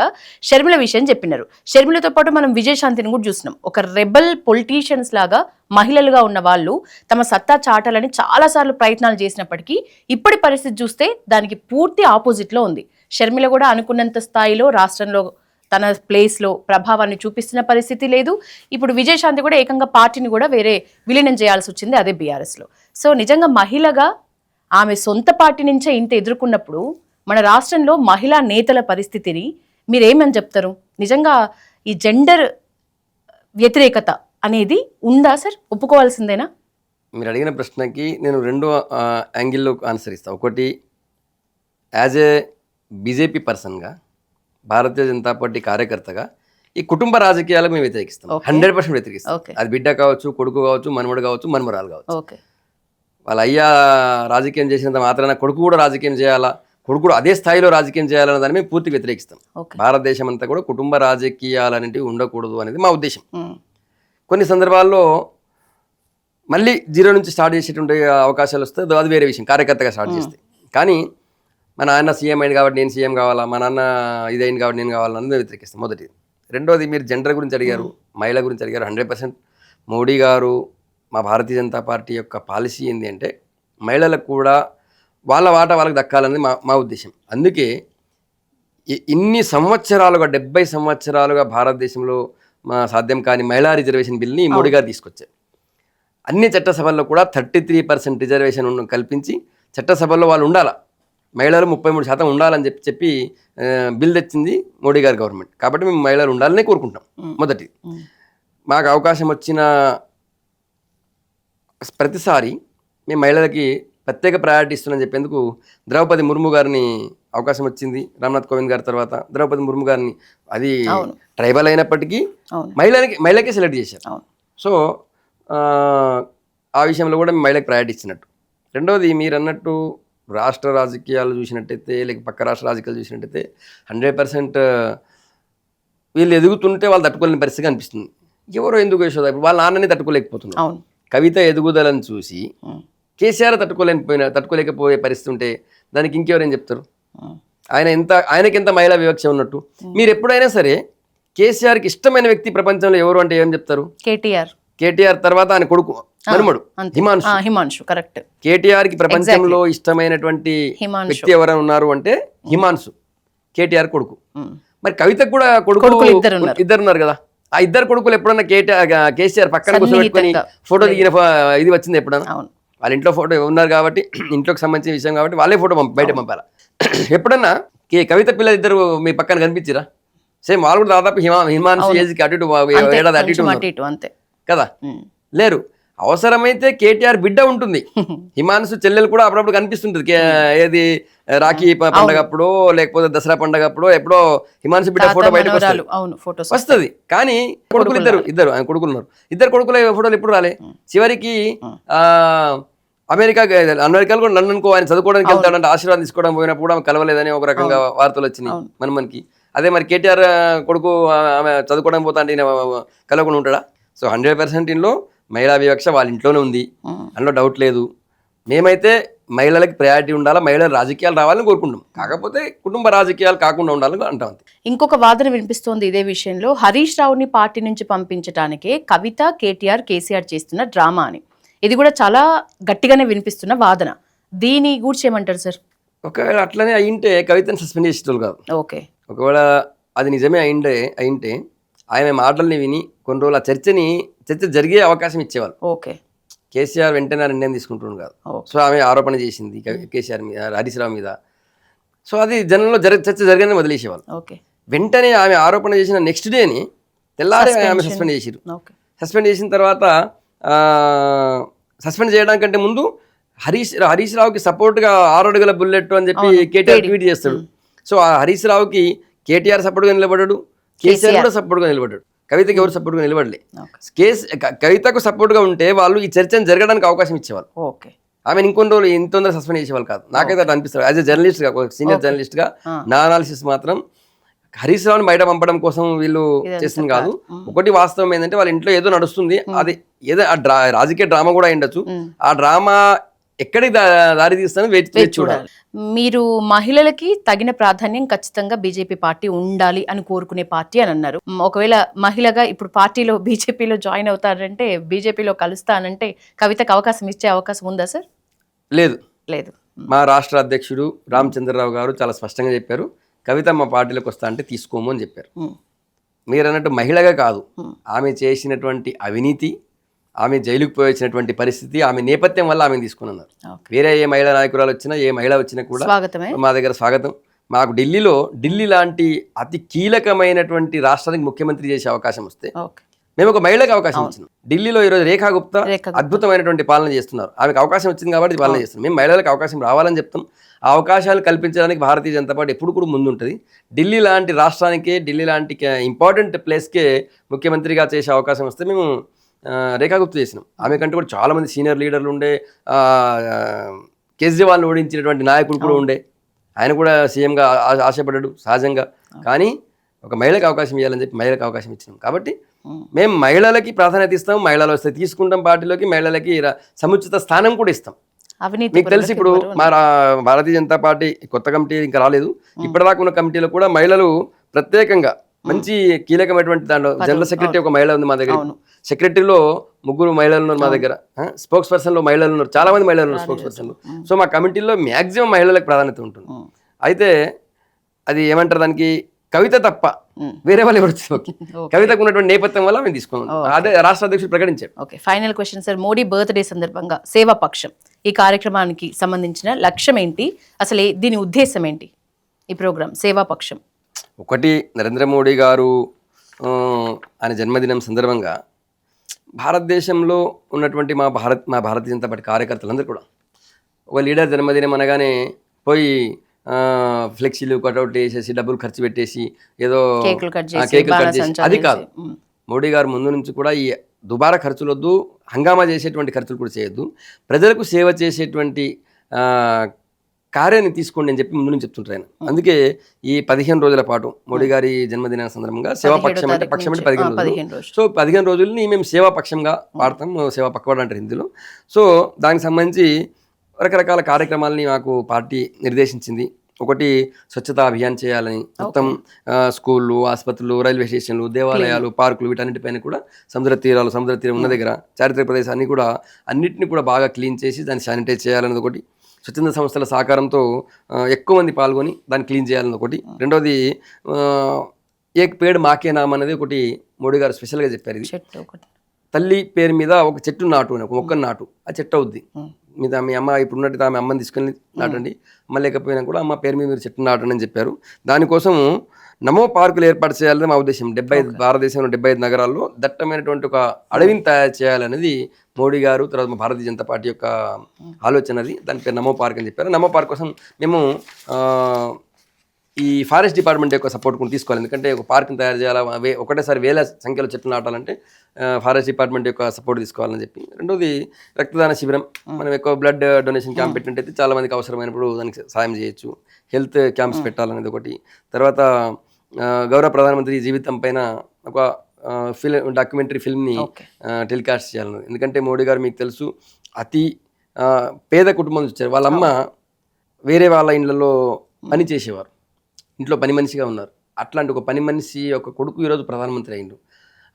షర్మిల విషయం చెప్పినారు. షర్మిలతో పాటు మనం విజయశాంతిని కూడా చూసినాం. ఒక రెబల్ పొలిటీషియన్స్ లాగా మహిళలుగా ఉన్న వాళ్ళు తమ సత్తా చాటాలని చాలాసార్లు ప్రయత్నాలు చేసినప్పటికీ ఇప్పటి పరిస్థితి చూస్తే దానికి పూర్తి ఆపోజిట్లో ఉంది. షర్మిల కూడా అనుకున్నంత స్థాయిలో రాష్ట్రంలో తన ప్లేస్లో ప్రభావాన్ని చూపిస్తున్న పరిస్థితి లేదు. ఇప్పుడు విజయశాంతి కూడా ఏకంగా పార్టీని కూడా వేరే విలీనం చేయాల్సి వచ్చింది, అదే బీఆర్ఎస్లో. సో నిజంగా మహిళగా ఆమె సొంత పార్టీ నుంచే ఇంత ఎదుర్కొన్నప్పుడు మన రాష్ట్రంలో మహిళా నేతల పరిస్థితిని మీరేమని చెప్తారు? నిజంగా ఈ జెండర్ వ్యతిరేకత అనేది ఉందా సార్? ఒప్పుకోవాల్సిందేనా? మీరు అడిగిన ప్రశ్నకి నేను 2 యాంగిల్లో ఆన్సర్ ఇస్తాను. ఒకటి, యాజ్ ఏ బీజేపీ పర్సన్గా, భారతీయ జనతా పార్టీ కార్యకర్తగా ఈ కుటుంబ రాజకీయాలకు మేము వ్యతిరేకిస్తాం, 100% వ్యతిరేకిస్తాం. అది బిడ్డ కావచ్చు, కొడుకు కావచ్చు, మనవడు కావచ్చు, మనమరాలు కావచ్చు. వాళ్ళ అయ్యా రాజకీయం చేసినంత మాత్రాన కొడుకు కూడా రాజకీయం చేయాలా, కొడుకు కూడా అదే స్థాయిలో రాజకీయం చేయాలన్న దాన్ని మేము పూర్తి వ్యతిరేకిస్తాం. భారతదేశం అంతా కూడా కుటుంబ రాజకీయాలనేవి ఉండకూడదు అనేది మా ఉద్దేశం. కొన్ని సందర్భాల్లో మళ్ళీ 0 నుంచి స్టార్ట్ చేసేటువంటి అవకాశాలు వస్తే అది వేరే విషయం, కార్యకర్తగా స్టార్ట్ చేస్తే. కానీ మా నాన్న సీఎం అయింది కాబట్టి నేను సీఎం కావాలా, మా నాన్న ఇదైంది కాబట్టి నేను కావాలన్నది మేము వ్యతిరేకిస్తాం, మొదటిది. రెండోది, మీరు జెండర్ గురించి అడిగారు, మహిళ గురించి అడిగారు. 100% మోడీ గారు, మా భారతీయ జనతా పార్టీ యొక్క పాలసీ ఏంటి అంటే మహిళలకు కూడా వాళ్ళ వాటా వాళ్ళకి దక్కాలన్నది మా ఉద్దేశం. అందుకే ఇన్ని సంవత్సరాలుగా 70 సంవత్సరాలుగా భారతదేశంలో సాధ్యం కాని మహిళా రిజర్వేషన్ బిల్ని మోడీ గారు తీసుకొచ్చారు. అన్ని చట్టసభల్లో కూడా 33% రిజర్వేషన్ కల్పించి చట్టసభల్లో వాళ్ళు ఉండాలా, మహిళలు 33% ఉండాలని చెప్పి బిల్ తెచ్చింది మోడీ గారి గవర్నమెంట్. కాబట్టి మేము మహిళలు ఉండాలని కోరుకుంటాం. మొదటి, మాకు అవకాశం వచ్చిన ప్రతిసారి మేము మహిళలకి ప్రత్యేక ప్రయారిటీ ఇస్తున్నామని చెప్పేందుకు ద్రౌపది ముర్ము గారిని అవకాశం వచ్చింది. రామ్నాథ్ కోవింద్ గారి తర్వాత ద్రౌపది ముర్ము గారిని, అది ట్రైబల్ అయినప్పటికీ మహిళకే సెలెక్ట్ చేశారు. సో ఆ విషయంలో కూడా మేము మహిళకి ప్రయారిటీ ఇచ్చినట్టు. రెండవది, మీరు అన్నట్టు రాష్ట్ర రాజకీయాలు చూసినట్టయితే, లేక పక్క రాష్ట్ర రాజకీయాలు చూసినట్టయితే 100% వీళ్ళు ఎదుగుతుంటే వాళ్ళు తట్టుకోలేని పరిస్థితి అనిపిస్తుంది. ఎవరో ఎందుకు యశోద ఇప్పుడు వాళ్ళ నాన్నని తట్టుకోలేకపోతున్నారు. అవును. కవిత ఎదుగుదలను చూసి కేసీఆర్ తట్టుకోలేకపోయే పరిస్థితి ఉంటే దానికి ఇంకెవరేం చెప్తారు? ఆయనకి ఎంత మహిళా వివక్ష ఉన్నట్టు. మీరు ఎప్పుడైనా సరే కేసీఆర్కి ఇష్టమైన వ్యక్తి ప్రపంచంలో ఎవరు అంటే ఏం చెప్తారు? కేటీఆర్ తర్వాత ఆయన కొడుకు మనుమడు హిమాన్షు. కరెక్ట్. కేటీఆర్ కి ప్రపంచంలో ఇష్టమైనటువంటి వ్యక్తి ఎవరైనా ఉన్నారు అంటే హిమాన్షు, కేటీఆర్ కొడుకు. మరి కవితకు కూడా కొడుకు ఇద్దరు ఉన్నారు కదా. ఆ ఇద్దరు కొడుకులు ఎప్పుడన్నా కేసీఆర్ పక్కన కూర్చోబెట్టుకొని ఫోటో దిగిన ఇది వచ్చింది ఎప్పుడన్నా? వాళ్ళ ఇంట్లో ఫోటో ఉన్నారు కాబట్టి, ఇంట్లోకి సంబంధించిన విషయం కాబట్టి వాళ్ళే ఫోటో బయట పంపారా? ఎప్పుడన్నా కవిత పిల్లలు ఇద్దరు మీ పక్కన కనిపించిరా? సేమ్ వాళ్ళు కూడా దాదాపు హిమాన్షు ఏజ్కి అటు ఏడాది అటు అంతే కదా. లేరు. అవసరమైతే కేటీఆర్ బిడ్డ ఉంటుంది, హిమాన్షు చెల్లెలు కూడా అప్పుడప్పుడు కనిపిస్తుంటుంది. ఏది రాఖీ పండగ అప్పుడు లేకపోతే దసరా పండగ అప్పుడు ఎప్పుడో హిమాన్షు బిడ్డ ఫోటో బయటకు వస్తుంది. కానీ కొడుకులు ఇద్దరు ఆయన కొడుకులు ఉన్నారు. ఇద్దరు కొడుకుల ఫోటోలు ఎప్పుడు రాలే. చివరికి అమెరికాలో కూడా లండన్కు ఆయన చదువుకోవడానికి వెళ్తాడంటే ఆశీర్వాదం తీసుకోవడం పోయినప్పుడు కూడా ఆమె కలవలేదని ఒక రకంగా వార్తలు వచ్చినాయి మనకి. అదే మరి కేటీఆర్ కొడుకు ఆమె చదువుకోవడం పోతా అంటే కలవకుండా ఉంటాడా? సో 100% ఇంట్లో మహిళా వివక్ష వాళ్ళ ఇంట్లోనే ఉంది, అందులో డౌట్ లేదు. మేమైతే మహిళలకు ప్రయారిటీ ఉండాలా, మహిళలు రాజకీయాలు రావాలని కోరుకుంటాం. కాకపోతే కుటుంబ రాజకీయాలు కాకుండా ఉండాలని అంటాం. ఇంకొక వాదన వినిపిస్తోంది ఇదే విషయంలో, హరీష్ రావుని పార్టీ నుంచి పంపించడానికే కవిత, కేటీఆర్, కేసీఆర్ చేస్తున్న డ్రామా అని. ఇది కూడా చాలా గట్టిగానే వినిపిస్తున్న వాదన. దీని గురించి ఏమంటారు సార్? ఒకవేళ అట్లనే అయింటే కవితను సస్పెండ్ చేసేటోళ్ళు కాదు. ఓకే. ఒకవేళ అది నిజమే అయింటే ఆయన మాటల్ని విని కొన్ని రోజులు ఆ చర్చ జరిగే అవకాశం ఇచ్చేవాళ్ళు. ఓకే. కేసీఆర్ వెంటనే నిర్ణయం తీసుకుంటున్నాడు కాదు. సో ఆమె ఆరోపణ చేసింది కేసీఆర్ మీద, హరీష్ రావు మీద. సో అది జనంలో చర్చ జరగని వదిలేసేవాళ్ళు. ఓకే. వెంటనే ఆమె ఆరోపణ చేసిన నెక్స్ట్ డేని తెల్లారే ఆమె సస్పెండ్ చేసిరు. సస్పెండ్ చేసిన తర్వాత సస్పెండ్ చేయడానికంటే ముందు హరీష్ రావుకి సపోర్ట్గా 6 అడుగుల బుల్లెట్ అని చెప్పి కేటీఆర్ ట్వీట్ చేస్తాడు. సో ఆ హరీష్ రావుకి కేటీఆర్ సపోర్ట్గా నిలబడ్డాడు, కేసీఆర్ కూడా సపోర్ట్గా నిలబడ్డాడు. కవితకి ఎవరు సపోర్ట్గా నిలబడలే. కవితకు సపోర్ట్గా ఉంటే వాళ్ళు ఈ చర్చను జరగడానికి అవకాశం ఇచ్చేవాళ్ళు. ఆమె ఇంకొన్ని రోజులు ఇంత తొందరగా సస్పెండ్ చేసేవాళ్ళు కాదు. నాకైతే అట్లా అనిపిస్తుంది. యాజ్ ఎ జర్నలిస్ట్గా, సీనియర్ జర్నలిస్ట్గా నా అనాలిసిస్ మాత్రం హరీష్ రావుని బయట పంపడం కోసం వీళ్ళు చేస్తుంది కాదు. ఒకటి వాస్తవం ఏంటంటే వాళ్ళ ఇంట్లో ఏదో నడుస్తుంది, అది ఏదో రాజకీయ డ్రామా కూడా అయిండొచ్చు. ఆ డ్రామా ఎక్కడికి దారి తీస్తానో వేచి చూడాలి. మీరు మహిళలకి తగిన ప్రాధాన్యం ఖచ్చితంగా బీజేపీ పార్టీ ఉండాలి అని కోరుకునే పార్టీ అని అన్నారు. ఒకవేళ మహిళగా ఇప్పుడు పార్టీలో బీజేపీలో జాయిన్ అవుతారంటే, బీజేపీలో కలుస్తానంటే కవితకు అవకాశం ఇచ్చే అవకాశం ఉందా సార్? లేదు. మా రాష్ట్ర అధ్యక్షుడు రామచంద్రరావు గారు చాలా స్పష్టంగా చెప్పారు, కవిత మా పార్టీలోకి వస్తా అంటే తీసుకోము అని చెప్పారు. మీరు అన్నట్టు మహిళగా కాదు, ఆమె చేసినటువంటి అవినీతి, ఆమె జైలుకు పోయించినటువంటి పరిస్థితి, ఆమె నేపథ్యం వల్ల ఆమెను తీసుకున్నారు. వేరే ఏ మహిళా నాయకురాలు వచ్చినా, ఏ మహిళ వచ్చినా కూడా మా దగ్గర స్వాగతం. మాకు ఢిల్లీ లాంటి అతి కీలకమైనటువంటి రాష్ట్రానికి ముఖ్యమంత్రి చేసే అవకాశం వస్తే మేము ఒక మహిళకు అవకాశం ఇచ్చినాం. ఢిల్లీలో ఈరోజు రేఖా గుప్తా అద్భుతమైనటువంటి పాలన చేస్తున్నారు. ఆమెకు అవకాశం వచ్చింది కాబట్టి పాలన చేస్తున్నాం. మేము మహిళలకు అవకాశం రావాలని చెప్తాం. ఆ అవకాశాలు కల్పించడానికి భారతీయ జనతా పార్టీ ఎప్పుడు కూడా ముందుంటుంది. ఢిల్లీ లాంటి రాష్ట్రానికే, ఢిల్లీ లాంటి ఇంపార్టెంట్ ప్లేస్కే ముఖ్యమంత్రిగా చేసే అవకాశం వస్తే మేము రేఖా గుప్తా చేసినాం. ఆమె కంటే కూడా చాలామంది సీనియర్ లీడర్లు ఉండే, కేజ్రీవాల్ని ఓడించినటువంటి నాయకుడు కూడా ఉండే, ఆయన కూడా సీఎంగా ఆశపడ్డాడు సహజంగా. కానీ ఒక మహిళకు అవకాశం ఇవ్వాలని చెప్పి మహిళకు అవకాశం ఇచ్చినాం. కాబట్టి మేము మహిళలకి ప్రాధాన్యత ఇస్తాం, మహిళలు వస్తే తీసుకుంటాం పార్టీలోకి, మహిళలకి సముచిత స్థానం కూడా ఇస్తాం. మీకు తెలిసి ఇప్పుడు మా భారతీయ జనతా పార్టీ కొత్త కమిటీ ఇంకా రాలేదు. ఇప్పటిదాకా ఉన్న కమిటీలో కూడా మహిళలు ప్రత్యేకంగా మంచి కీలకమైనటువంటి దాంట్లో జనరల్ సెక్రటరీ ఒక మహిళ ఉంది మా దగ్గర, సెక్రటరీలో 3 మహిళలు ఉన్నారు మా దగ్గర, స్పోక్స్ పర్సన్లో మహిళలు ఉన్నారు, చాలా మంది మహిళలు ఉన్నారు స్పోక్స్ పర్సన్లో. సో మా కమిటీలో మ్యాక్సిమం మహిళలకు ప్రాధాన్యత ఉంటుంది. అయితే అది ఏమంటారు, దానికి కవిత తప్ప వేరే వాళ్ళు ఎవరు కవితకు ఉన్నటువంటి నేపథ్యం వల్ల మేము తీసుకున్నాం. అదే రాష్ట్ర అధ్యక్షుడు ప్రకటించారు. Okay, final question sir, Modi birthday సందర్భంగా సేవా పక్షం ఈ కార్యక్రమానికి సంబంధించిన లక్ష్యం ఏంటి, అసలు దీని ఉద్దేశం ఏంటి? ఈ ప్రోగ్రామ్ సేవా పక్షం ఒకటి, నరేంద్ర మోడీ గారు ఆయన జన్మదినం సందర్భంగా భారతదేశంలో ఉన్నటువంటి మా భారతీయ జనతా పార్టీ కార్యకర్తలందరూ కూడా ఒక లీడర్ జన్మదినం అనగానే పోయి ఫ్లెక్సీలు కట్అవుట్ వేసేసి డబ్బులు ఖర్చు పెట్టేసి ఏదో కేకులు కట్ చేసి అది కాదు. మోడీ గారు ముందు నుంచి కూడా ఈ దుబారా ఖర్చులు వద్దు, హంగామా చేసేటువంటి ఖర్చులు కూడా చేయొద్దు, ప్రజలకు సేవ చేసేటువంటి కార్యాన్ని తీసుకోండి అని చెప్పి ముందు నుంచి చెప్తుంటారు ఆయన. అందుకే ఈ 15 రోజుల పాటు మోడీ గారి జన్మదిన సందర్భంగా సేవాపక్షం అంటే 15 రోజులు. సో 15 రోజుల్ని మేము సేవాపక్షంగా వాడతాం, సేవా పక్కవాడు అంటారు హిందీలో. సో దానికి సంబంధించి రకరకాల కార్యక్రమాలని మాకు పార్టీ నిర్దేశించింది. ఒకటి స్వచ్ఛతా అభియాన్ చేయాలని, మొత్తం స్కూళ్ళు, ఆసుపత్రులు, రైల్వే స్టేషన్లు, దేవాలయాలు, పార్కులు వీటన్నిటిపైన కూడా సముద్ర తీరం ఉన్న దగ్గర చారిత్రక ప్రదేశాన్ని కూడా అన్నింటినీ కూడా బాగా క్లీన్ చేసి దాన్ని శానిటైజ్ చేయాలన్నది ఒకటి. స్వచ్ఛంద సంస్థల సహకారంతో ఎక్కువ మంది పాల్గొని దాన్ని క్లీన్ చేయాలన్నది ఒకటి. రెండవది ఏక్ పేడ్ మాకే నామ్ అనేది ఒకటి మోడీ గారు స్పెషల్గా చెప్పారు. ఇది తల్లి పేరు మీద ఒక చెట్టు నాటు అని, ఒక మొక్కను నాటు, ఆ చెట్టు అవుద్ది. మీద మీ అమ్మ ఇప్పుడు ఉన్నట్టు ఆమె అమ్మని తీసుకెళ్ళి నాటండి, అమ్మ లేకపోయినా కూడా అమ్మ పేరు మీద మీరు చెట్టు నాటండి అని చెప్పారు. దానికోసం నమో పార్కులు ఏర్పాటు చేయాలని మా ఉద్దేశం. 75 భారతదేశంలో 75 నగరాల్లో దట్టమైనటువంటి ఒక అడవిని తయారు చేయాలనేది మోడీ గారు, తర్వాత భారతీయ జనతా పార్టీ యొక్క ఆలోచన. అది దాని పేరు నమో పార్క్ అని చెప్పారు. నమో పార్క్ కోసం మేము ఈ ఫారెస్ట్ డిపార్ట్మెంట్ యొక్క సపోర్ట్ కూడా తీసుకోవాలి. ఎందుకంటే ఒక పార్క్ని తయారు చేయాలా, ఒకటేసారి వేల సంఖ్యలో చెట్లు నాటాలంటే ఫారెస్ట్ డిపార్ట్మెంట్ యొక్క సపోర్ట్ తీసుకోవాలని చెప్పి. రెండోది రక్తదాన శిబిరం, మనం ఎక్కువ బ్లడ్ డొనేషన్ క్యాంప్ పెట్టినట్టయితే చాలా మందికి అవసరమైనప్పుడు దానికి సాయం చేయొచ్చు. హెల్త్ క్యాంప్స్ పెట్టాలనేది ఒకటి. తర్వాత గౌరవ ప్రధానమంత్రి జీవితం పైన ఒక డాక్యుమెంటరీ ఫిల్మ్ని టెలికాస్ట్ చేయాలన్నది. ఎందుకంటే మోడీ గారు మీకు తెలుసు అతి పేద కుటుంబం నుంచి వచ్చారు. వాళ్ళమ్మ వేరే వాళ్ళ ఇళ్ళలో పని చేసేవారు, ఇంట్లో పని మనిషిగా ఉన్నారు. అట్లాంటి ఒక పని మనిషి ఒక కొడుకు ఈరోజు ప్రధానమంత్రి అయిండు.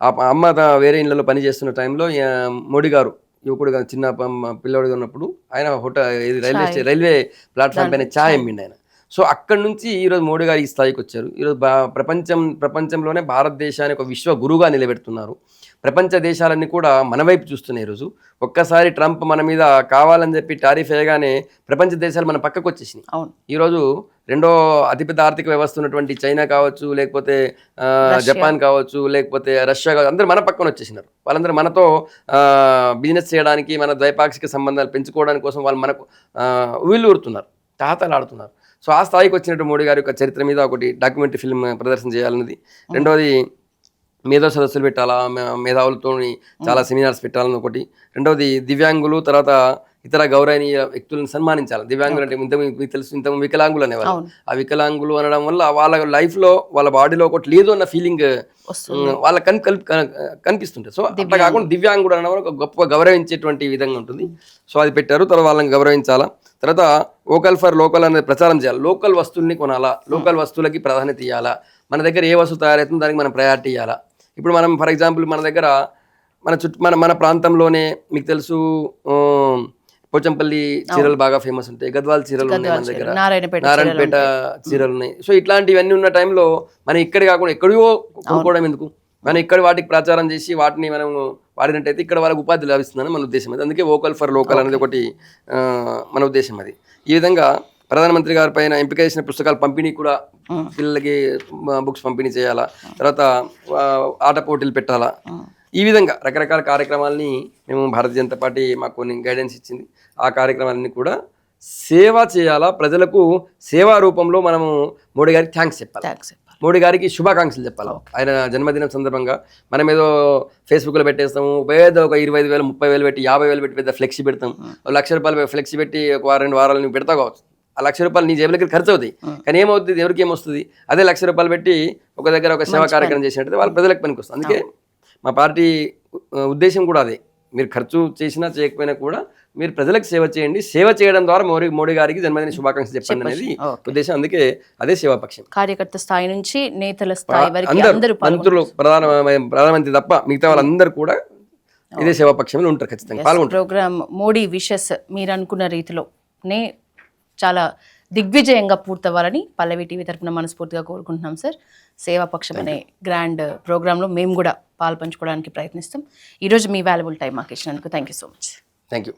ఆ అమ్మ వేరే ఇళ్ళలో పని చేస్తున్న టైంలో మోడీ గారు యువకుడుగా చిన్న పిల్లవాడిగా ఉన్నప్పుడు ఆయన రైల్వే ప్లాట్ఫామ్ పైన ఛాయ్ అమ్మిండు ఆయన. సో అక్కడి నుంచి ఈరోజు మోడీ గారు ఈ స్థాయికి వచ్చారు. ఈరోజు ప్రపంచంలోనే భారతదేశాన్ని ఒక విశ్వ గురువుగా నిలబెడుతున్నారు. ప్రపంచ దేశాలన్నీ కూడా మన వైపు చూస్తున్నాయి. ఈరోజు ఒక్కసారి ట్రంప్ మన మీద కావాలని చెప్పి టారిఫ్ వేయగానే ప్రపంచ దేశాలు మన పక్కకు వచ్చేసినాయి. ఈరోజు రెండో అతిపెద్ద ఆర్థిక వ్యవస్థ ఉన్నటువంటి చైనా కావచ్చు, లేకపోతే జపాన్ కావచ్చు, లేకపోతే రష్యా కావచ్చు, అందరూ మన పక్కన వచ్చేసినారు. వాళ్ళందరూ మనతో బిజినెస్ చేయడానికి, మన ద్వైపాక్షిక సంబంధాలు పెంచుకోవడానికి కోసం వాళ్ళు మనకు వీళ్ళు ఊరుతున్నారు, తాతలాడుతున్నారు. సో ఆ స్థాయికి వచ్చినట్టు మోడీ గారి యొక్క చరిత్ర మీద ఒకటి డాక్యుమెంటరీ ఫిల్మ్ ప్రదర్శన చేయాలన్నది. రెండవది మేధో సదస్సులు పెట్టాలా, మేధావులతో చాలా సెమినార్స్ పెట్టాలని ఒకటి. రెండవది దివ్యాంగులు, తర్వాత ఇతర గౌరవనీయ వ్యక్తులను సన్మానించాలి. దివ్యాంగులు అంటే మీకు తెలుసు ఇంతకు వికలాంగులు అనేవాళ్ళు. ఆ వికలాంగులు అనడం వల్ల వాళ్ళ లైఫ్లో వాళ్ళ బాడీలో ఒకటి లేదు అన్న ఫీలింగ్ వాళ్ళ కనిపిస్తుంటుంది. సో అట్లా కాకుండా దివ్యాంగుడు అనడం వల్ల ఒక గొప్ప గౌరవించేటువంటి విధంగా ఉంటుంది. సో అది పెట్టారు. తర్వాత వాళ్ళని గౌరవించాలా. తర్వాత వోకల్ ఫర్ లోకల్ అనేది ప్రచారం చేయాలి. లోకల్ వస్తువుల్ని కొనాలా, లోకల్ వస్తువులకి ప్రాధాన్యత ఇవ్వాలా. మన దగ్గర ఏ వస్తువు తయారవుతుందో దానికి మనం ప్రయారిటీ ఇవ్వాలా. ఇప్పుడు మనం ఫర్ ఎగ్జాంపుల్ మన దగ్గర మన ప్రాంతంలోనే మీకు తెలుసు పోచంపల్లి చీరలు బాగా ఫేమస్ ఉంటాయి, గద్వాల్ చీరలు ఉన్నాయి మన దగ్గర, నారాయణపేట చీరలు ఉన్నాయి. సో ఇట్లాంటివన్నీ ఉన్న టైంలో మనం ఇక్కడ కాకుండా ఎక్కడియో కొనుక్కోవడం ఎందుకు, మనం ఇక్కడ వాటికి ప్రచారం చేసి వాటిని మనం వాడినట్టయితే ఇక్కడ వాళ్ళకి ఉపాధి లభిస్తుందని మన ఉద్దేశం. అది అందుకే వోకల్ ఫర్ లోకల్ అనేది ఒకటి మన ఉద్దేశం. అది ఈ విధంగా ప్రధానమంత్రి గారి పైన ఎంపిక చేసిన పుస్తకాల పంపిణీ కూడా, పిల్లలకి బుక్స్ పంపిణీ చేయాలా, తర్వాత ఆట పోటీలు పెట్టాలా. ఈ విధంగా రకరకాల కార్యక్రమాలని మేము భారతీయ జనతా పార్టీ మాకు కొన్ని గైడెన్స్ ఇచ్చింది. ఆ కార్యక్రమాలన్నీ కూడా సేవ చేయాలా, ప్రజలకు సేవా రూపంలో మనము మోడీ గారికి థ్యాంక్స్ చెప్పాలి, మోడీ గారికి శుభాకాంక్షలు చెప్పాలి. ఆయన జన్మదినం సందర్భంగా మనం ఏదో ఫేస్బుక్లో పెట్టేస్తాము, పేద ఒక 25,000 30,000 పెట్టి 50,000 పెట్టి పెద్ద ఫ్లెక్సీ పెడతాం. ₹1,00,000 ఫ్లెక్సీ పెట్టి ఒక 2 వారాలు నువ్వు పెడతా కావచ్చు. ఆ ₹1,00,000 నీ జేబులకి ఖర్చు అవుతాయి. కానీ ఏమవుతుంది, ఎవరికి ఏమొస్తుంది? అదే ₹1,00,000 పెట్టి ఒక దగ్గర ఒక సేవా కార్యక్రమం చేసినట్టు వాళ్ళ ప్రజలకు పనికి వస్తుంది. అందుకే మా పార్టీ ఉద్దేశం కూడా అదే. మీరు ఖర్చు చేసినా చేయకపోయినా కూడా మీరు ప్రజలకు సేవ చేయండి. సేవ చేయడం ద్వారా మోడీ గారికి జన్మదిన శుభాకాంక్షలు చెప్పండి అనేది ఉద్దేశం. అందుకే అదే సేవాపక్షం. కార్యకర్త స్థాయి నుంచి నేతల స్థాయి వరకు అందరూ, మంత్రులు, ప్రధానమంత్రి తప్ప మిగతా వాళ్ళందరూ కూడా ఇదే సేవాపక్షంలో ఉంటారు, ఖచ్చితంగా పాల్గొంటారు. ప్రోగ్రామ్ మోడీ విషెస్ మీరు అనుకున్న రీతిలోనే చాలా దిగ్విజయంగా పూర్తవ్వాలని పల్లవి టీవీ తరఫున మనస్ఫూర్తిగా కోరుకుంటున్నాం సార్. సేవాపక్షం అనే గ్రాండ్ ప్రోగ్రాంలో మేము కూడా పాల్పంచుకోవడానికి ప్రయత్నిస్తాం. ఈరోజు మీ వాల్యుబుల్ టైం మాకు ఇచ్చినందుకు thank you so much. Thank you.